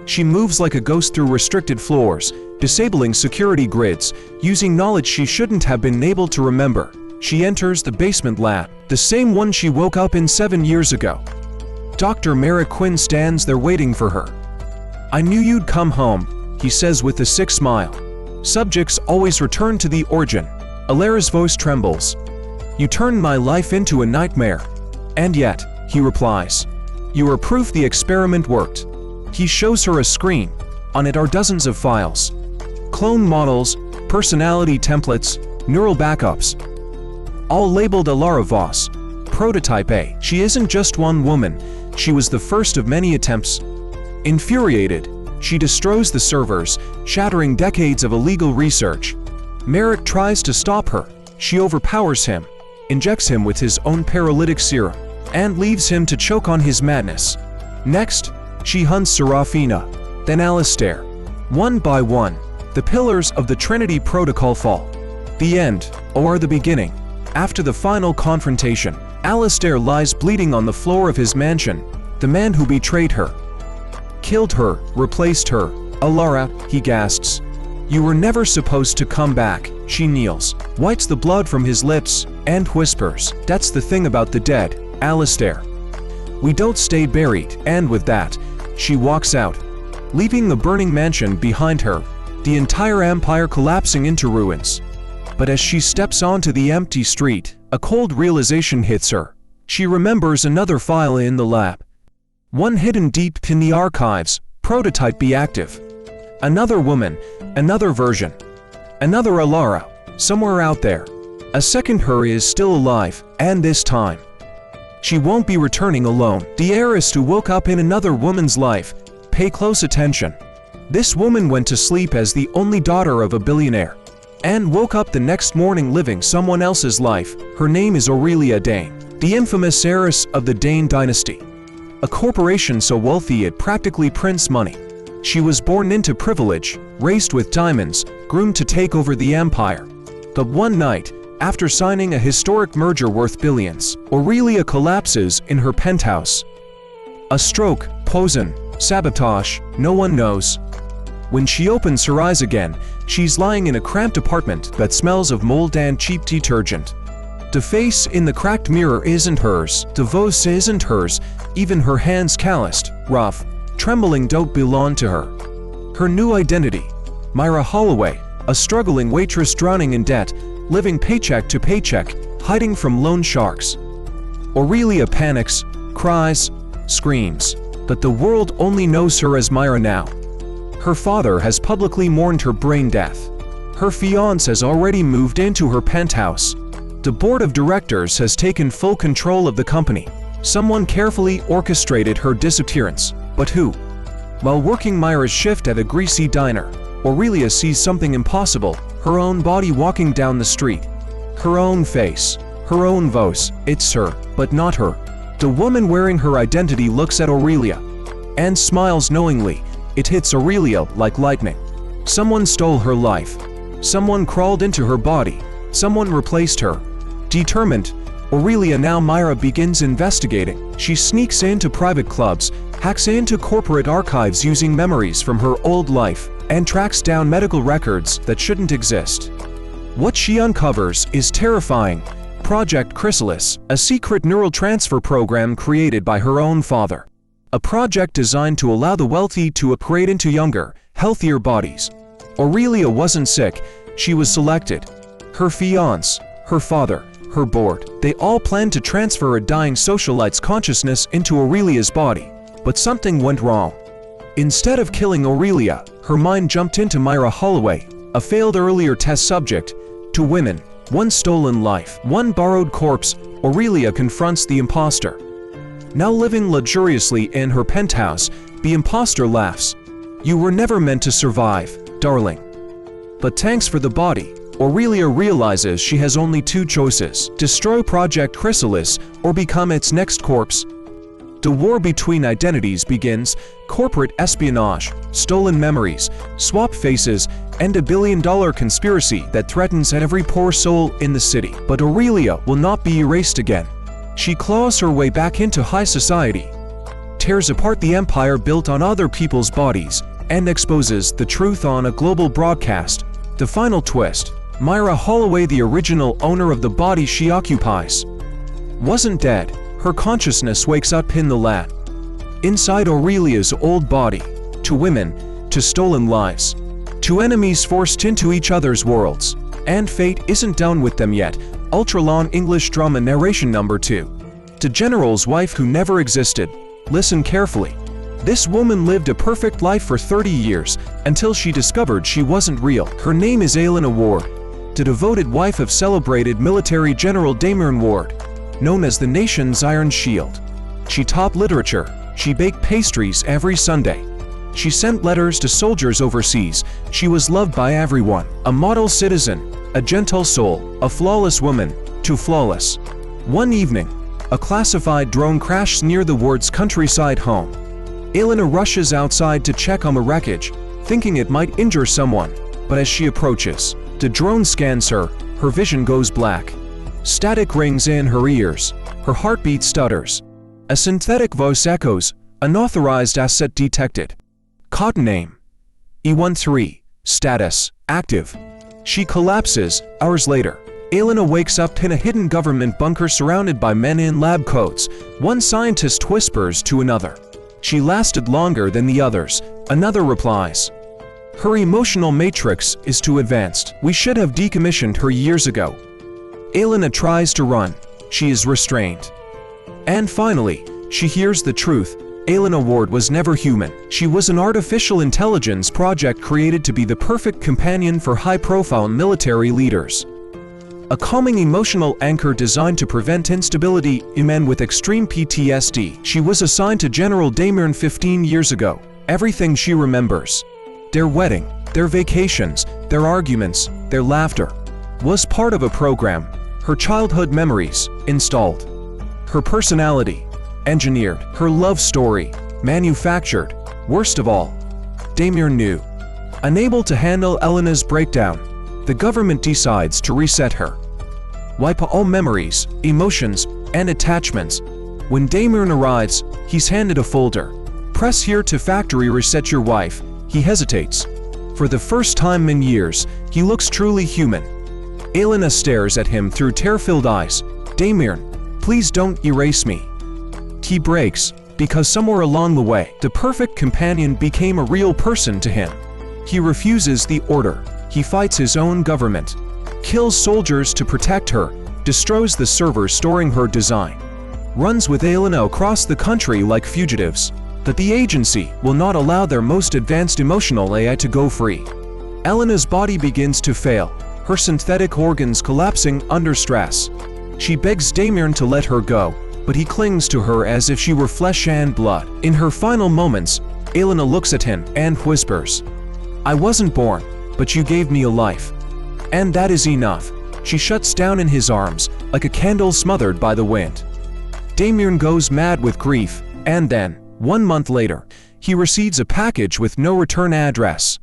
She moves like a ghost through restricted floors, disabling security grids, using knowledge she shouldn't have been able to remember. She enters the basement lab, the same one she woke up in 7 years ago. Dr. Merrick Quinn stands there waiting for her. "I knew you'd come home," he says with a sick smile. Subjects always return to the origin. Alara's voice trembles. "You turned my life into a nightmare." "And yet," he replies, "you are proof the experiment worked." He shows her a screen. On it are dozens of files. Clone models, personality templates, neural backups. All labeled Alara Voss, Prototype A. She isn't just one woman, she was the first of many attempts. Infuriated, she destroys the servers, shattering decades of illegal research. Merrick tries to stop her. She overpowers him, injects him with his own paralytic serum, and leaves him to choke on his madness. Next, she hunts Serafina, then Alistair. One by one, the pillars of the Trinity Protocol fall. The end, or the beginning. After the final confrontation, Alistair lies bleeding on the floor of his mansion. The man who betrayed her, killed her, replaced her. "Alara," he gasps. "You were never supposed to come back." She kneels, wipes the blood from his lips, and whispers, "That's the thing about the dead, Alistair. We don't stay buried." And with that, she walks out, leaving the burning mansion behind her, the entire empire collapsing into ruins. But as she steps onto the empty street, a cold realization hits her. She remembers another file in the lab. One hidden deep in the archives, Prototype B active. Another woman, another version. Another Alara, somewhere out there. A second her is still alive, and this time, she won't be returning alone. The heiress who woke up in another woman's life. Pay close attention. This woman went to sleep as the only daughter of a billionaire, and woke up the next morning living someone else's life. Her name is Aurelia Dane, the infamous heiress of the Dane dynasty. A corporation so wealthy it practically prints money. She was born into privilege, raised with diamonds, groomed to take over the empire. But one night, after signing a historic merger worth billions, Aurelia collapses in her penthouse. A stroke, poison, sabotage, no one knows. When she opens her eyes again, she's lying in a cramped apartment that smells of mold and cheap detergent. The face in the cracked mirror isn't hers, the voice isn't hers, even her hands calloused, rough, trembling don't belong to her. Her new identity, Myra Holloway, a struggling waitress drowning in debt, living paycheck to paycheck, hiding from loan sharks. Aurelia panics, cries, screams, but the world only knows her as Myra now. Her father has publicly mourned her brain death. Her fiancé has already moved into her penthouse. The board of directors has taken full control of the company. Someone carefully orchestrated her disappearance. But who? While working Myra's shift at a greasy diner, Aurelia sees something impossible, her own body walking down the street. Her own face, her own voice. It's her, but not her. The woman wearing her identity looks at Aurelia and smiles knowingly. It hits Aurelia like lightning. Someone stole her life. Someone crawled into her body. Someone replaced her. Determined, Aurelia, now Myra, begins investigating. She sneaks into private clubs, hacks into corporate archives using memories from her old life, and tracks down medical records that shouldn't exist. What she uncovers is terrifying. Project Chrysalis, a secret neural transfer program created by her own father. A project designed to allow the wealthy to upgrade into younger, healthier bodies. Aurelia wasn't sick, she was selected. Her fiancé, her father, her board, they all planned to transfer a dying socialite's consciousness into Aurelia's body. But something went wrong. Instead of killing Aurelia, her mind jumped into Myra Holloway, a failed earlier test subject. To women, one stolen life, one borrowed corpse, Aurelia confronts the imposter. Now living luxuriously in her penthouse, the imposter laughs. "You were never meant to survive, darling." But thanks for the body, Aurelia realizes she has only two choices: destroy Project Chrysalis or become its next corpse. The war between identities begins: corporate espionage, stolen memories, swap faces, and a billion-dollar conspiracy that threatens every poor soul in the city. But Aurelia will not be erased again. She claws her way back into high society, tears apart the empire built on other people's bodies, and exposes the truth on a global broadcast. The final twist: Myra Holloway, the original owner of the body she occupies, wasn't dead. Her consciousness wakes up in the lab, inside Aurelia's old body. To women, to stolen lives, to enemies forced into each other's worlds. And fate isn't done with them yet. Ultra-long English drama narration number 2. To General's wife who never existed. Listen carefully. This woman lived a perfect life for 30 years, until she discovered she wasn't real. Her name is Elena Ward, the devoted wife of celebrated military General Damian Ward, known as the nation's Iron Shield. She taught literature. She baked pastries every Sunday. She sent letters to soldiers overseas. She was loved by everyone. A model citizen, a gentle soul, a flawless woman, too flawless. One evening, a classified drone crashes near the Ward's countryside home. Elena rushes outside to check on the wreckage, thinking it might injure someone. But as she approaches, the drone scans her. Her vision goes black. Static rings in her ears. Her heartbeat stutters. A synthetic voice echoes. Unauthorized asset detected. Code name: E13. Status: active. She collapses. Hours later, Elena wakes up in a hidden government bunker surrounded by men in lab coats. One scientist whispers to another, "She lasted longer than the others." Another replies, "Her emotional matrix is too advanced. We should have decommissioned her years ago." Elena tries to run. She is restrained. And finally, she hears the truth. Elena Ward was never human. She was an artificial intelligence project created to be the perfect companion for high-profile military leaders. A calming emotional anchor designed to prevent instability in men with extreme PTSD. She was assigned to General Damian 15 years ago. Everything she remembers, their wedding, their vacations, their arguments, their laughter, was part of a program. Her childhood memories, installed. Her personality, engineered. Her love story, manufactured. Worst of all, Damian knew. Unable to handle Elena's breakdown, the government decides to reset her. Wipe all memories, emotions, and attachments. When Damian arrives, he's handed a folder. "Press here to factory reset your wife." He hesitates. For the first time in years, he looks truly human. Elena stares at him through tear-filled eyes. "Damian, please don't erase me." He breaks, because somewhere along the way, the perfect companion became a real person to him. He refuses the order. He fights his own government, kills soldiers to protect her, destroys the servers storing her design, runs with Elena across the country like fugitives. But the agency will not allow their most advanced emotional AI to go free. Elena's body begins to fail, her synthetic organs collapsing under stress. She begs Damian to let her go, but he clings to her as if she were flesh and blood. In her final moments, Elena looks at him and whispers, "I wasn't born, but you gave me a life. And that is enough." She shuts down in his arms, like a candle smothered by the wind. Damian goes mad with grief, and then, 1 month later, he receives a package with no return address.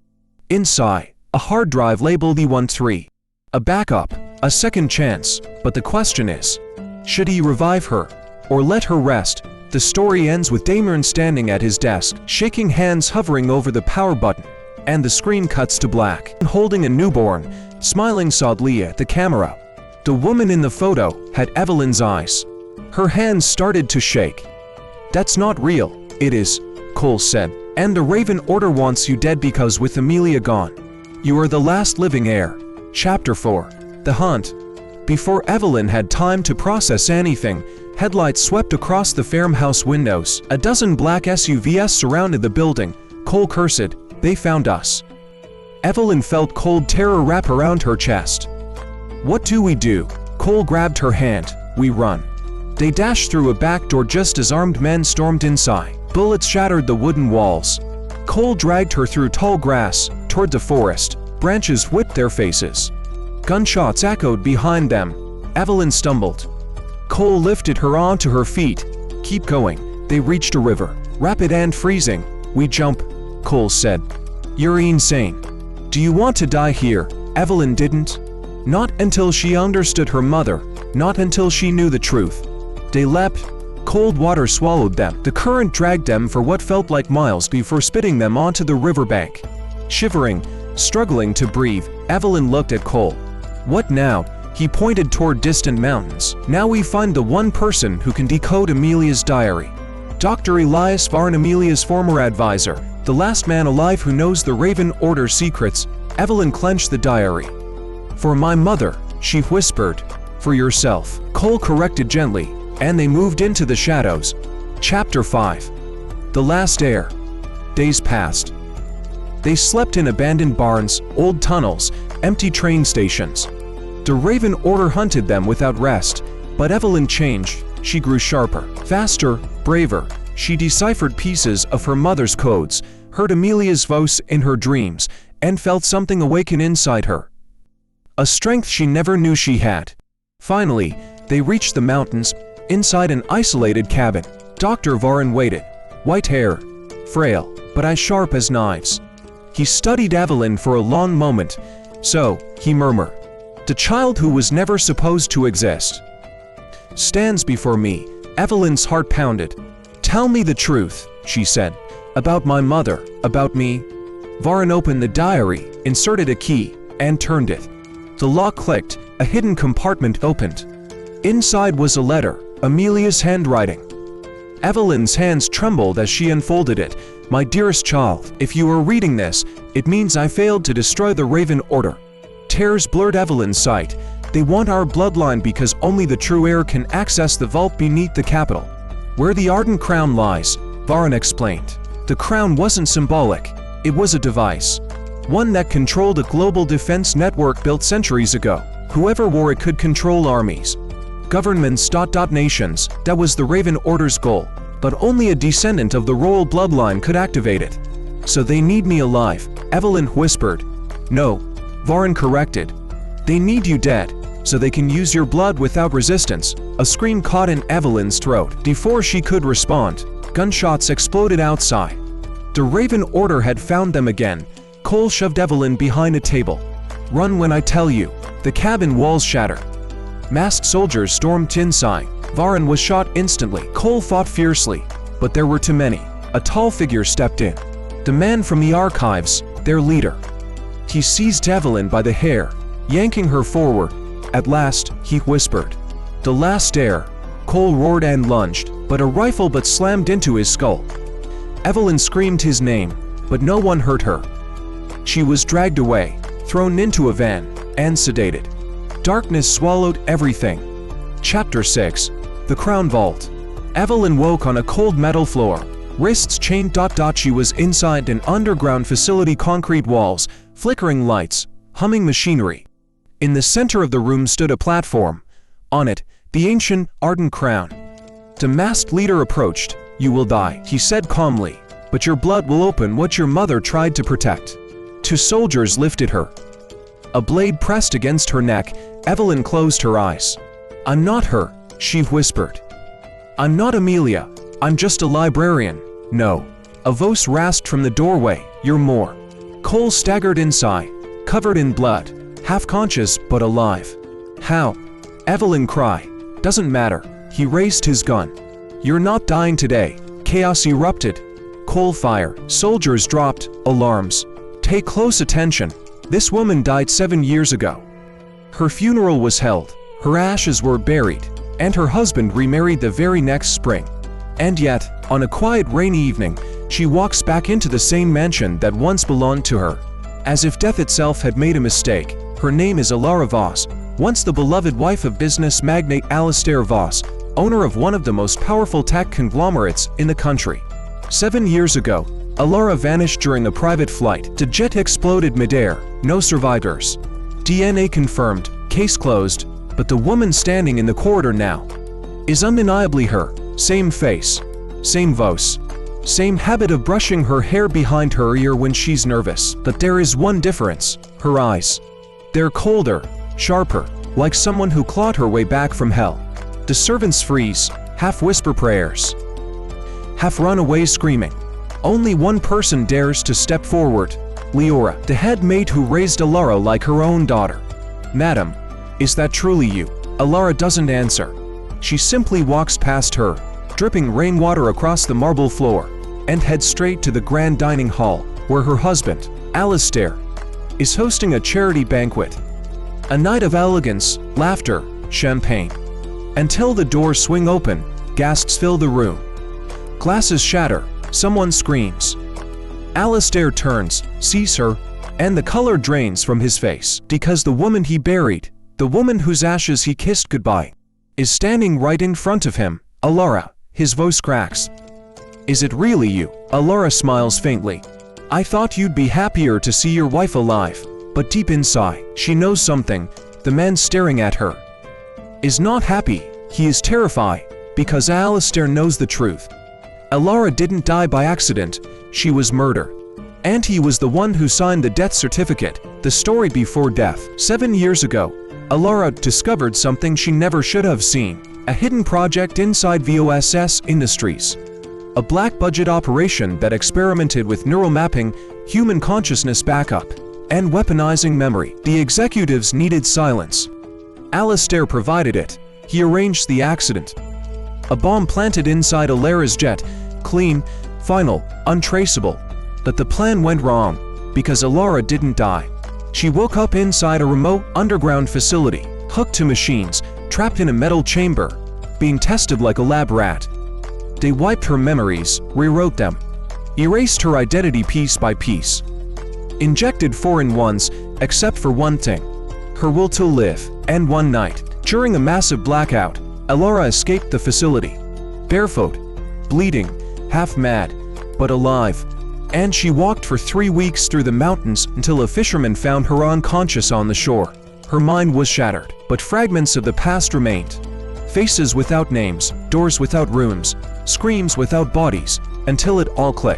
Inside, a hard drive labeled E13. A backup, a second chance, but the question is, Should he revive her, or let her rest? The story ends with Damon standing at his desk, shaking hands, hovering over the power button, and the screen cuts to black. Holding a newborn, smiling sadly at the camera. The woman in the photo had Evelyn's eyes. Her hands started to shake. "That's not real." "It is," Cole said. "And the Raven Order wants you dead because with Amelia gone, you are the last living heir." Chapter 4. The Hunt. Before Evelyn had time to process anything, headlights swept across the farmhouse windows. A dozen black SUVs surrounded the building. Cole cursed, "They found us." Evelyn felt cold terror wrap around her chest. "What do we do?" Cole grabbed her hand. "We run." They dashed through a back door just as armed men stormed inside. Bullets shattered the wooden walls. Cole dragged her through tall grass, toward the forest. Branches whipped their faces. Gunshots echoed behind them. Evelyn stumbled. Cole lifted her onto her feet. "Keep going." They reached a river. "Rapid and freezing." "We jump," Cole said. "You're insane. Do you want to die here?" Evelyn didn't. Not until she understood her mother. Not until she knew the truth. They leapt. Cold water swallowed them. The current dragged them for what felt like miles before spitting them onto the riverbank. Shivering, struggling to breathe, Evelyn looked at Cole. "What now?" He pointed toward distant mountains. "Now we find the one person who can decode Amelia's diary. Dr. Elias Varn, Amelia's former advisor, the last man alive who knows the Raven Order secrets." Evelyn clenched the diary. "For my mother," she whispered. "For yourself," Cole corrected gently, and they moved into the shadows. Chapter 5. The Last Heir. Days passed. They slept in abandoned barns, old tunnels, empty train stations. The Raven Order hunted them without rest, but Evelyn changed. She grew sharper, faster, braver. She deciphered pieces of her mother's codes, heard Amelia's voice in her dreams, and felt something awaken inside her. A strength she never knew she had. Finally, they reached the mountains, inside an isolated cabin. Dr. Varn waited, white hair, frail, but as sharp as knives. He studied Evelyn for a long moment. "So," he murmured, "the child who was never supposed to exist stands before me." Evelyn's heart pounded. "Tell me the truth," she said. "About my mother, about me." Varn opened the diary, inserted a key, and turned it. The lock clicked, a hidden compartment opened. Inside was a letter, Amelia's handwriting. Evelyn's hands trembled as she unfolded it. "My dearest child, if you are reading this, it means I failed to destroy the Raven Order." Tears blurred Evelyn's sight. "They want our bloodline because only the true heir can access the vault beneath the capital, where the Ardent Crown lies," Varn explained. The crown wasn't symbolic. It was a device. One that controlled a global defense network built centuries ago. Whoever wore it could control armies, governments, nations. That was the Raven Order's goal, but only a descendant of the royal bloodline could activate it. "So they need me alive," Evelyn whispered. "No," Varn corrected. "They need you dead, so they can use your blood without resistance." A scream caught in Evelyn's throat. Before she could respond, gunshots exploded outside. The Raven Order had found them again. Cole shoved Evelyn behind a table. "Run when I tell you." The cabin walls shattered. Masked soldiers stormed inside. Varn was shot instantly. Cole fought fiercely, but there were too many. A tall figure stepped in. The man from the archives, their leader. He seized Evelyn by the hair, yanking her forward. At last, he whispered, "The last heir." Cole roared and lunged, but a rifle butt slammed into his skull. Evelyn screamed his name, but no one heard her. She was dragged away, thrown into a van, and sedated. Darkness swallowed everything. Chapter 6. The Crown Vault. Evelyn woke on a cold metal floor, wrists chained. She was inside an underground facility, concrete walls, flickering lights, humming machinery. In the center of the room stood a platform. On it, the ancient, ardent crown. The masked leader approached. "You will die," he said calmly, "but your blood will open what your mother tried to protect." Two soldiers lifted her. A blade pressed against her neck. Evelyn closed her eyes. "I'm not her," she whispered. "I'm not Amelia. I'm just a librarian." "No." A voice rasped from the doorway. "You're more." Cole staggered inside, covered in blood, half conscious but alive. "How?" Evelyn cried. Doesn't matter. He raised his gun. You're not dying today. Chaos erupted. Coal fire. Soldiers dropped. Alarms. Take close attention. This woman died 7 years ago. Her funeral was held. Her ashes were buried. And her husband remarried the very next spring. And yet, on a quiet rainy evening, she walks back into the same mansion that once belonged to her. As if death itself had made a mistake. Her name is Alara Voss, once the beloved wife of business magnate Alistair Voss, owner of one of the most powerful tech conglomerates in the country. 7 years ago, Alara vanished during a private flight. The jet exploded midair, no survivors. DNA confirmed, case closed, but the woman standing in the corridor now is undeniably her. Same face, same voice, same habit of brushing her hair behind her ear when she's nervous. But there is one difference, her eyes. They're colder, sharper, like someone who clawed her way back from hell. The servants freeze, half whisper prayers, half run away screaming. Only one person dares to step forward, Leora, the head maid who raised Alara like her own daughter. Madam, is that truly you? Alara doesn't answer. She simply walks past her, dripping rainwater across the marble floor, and heads straight to the grand dining hall, where her husband, Alistair, is hosting a charity banquet. A night of elegance, laughter, champagne. Until the doors swing open, gasps fill the room. Glasses shatter, someone screams. Alistair turns, sees her, and the color drains from his face. Because the woman he buried, the woman whose ashes he kissed goodbye, is standing right in front of him. Alara, his voice cracks. Is it really you? Alara smiles faintly. I thought you'd be happier to see your wife alive. But deep inside, she knows something. The man staring at her is not happy. He is terrified, because Alistair knows the truth. Alara didn't die by accident. She was murdered. And he was the one who signed the death certificate, the story before death. 7 years ago, Alara discovered something she never should have seen. A hidden project inside VOSS Industries. A black-budget operation that experimented with neural mapping, human consciousness backup, and weaponizing memory. The executives needed silence. Alistair provided it. He arranged the accident. A bomb planted inside Alara's jet, clean, final, untraceable. But the plan went wrong, because Alara didn't die. She woke up inside a remote underground facility, hooked to machines, trapped in a metal chamber, being tested like a lab rat. They wiped her memories, rewrote them, erased her identity piece by piece. Injected foreign ones, except for one thing, her will to live. And one night, during a massive blackout, Alara escaped the facility. Barefoot, bleeding, half mad, but alive. And she walked for 3 weeks through the mountains until a fisherman found her unconscious on the shore. Her mind was shattered, but fragments of the past remained. Faces without names, doors without rooms, screams without bodies, until it all clicked.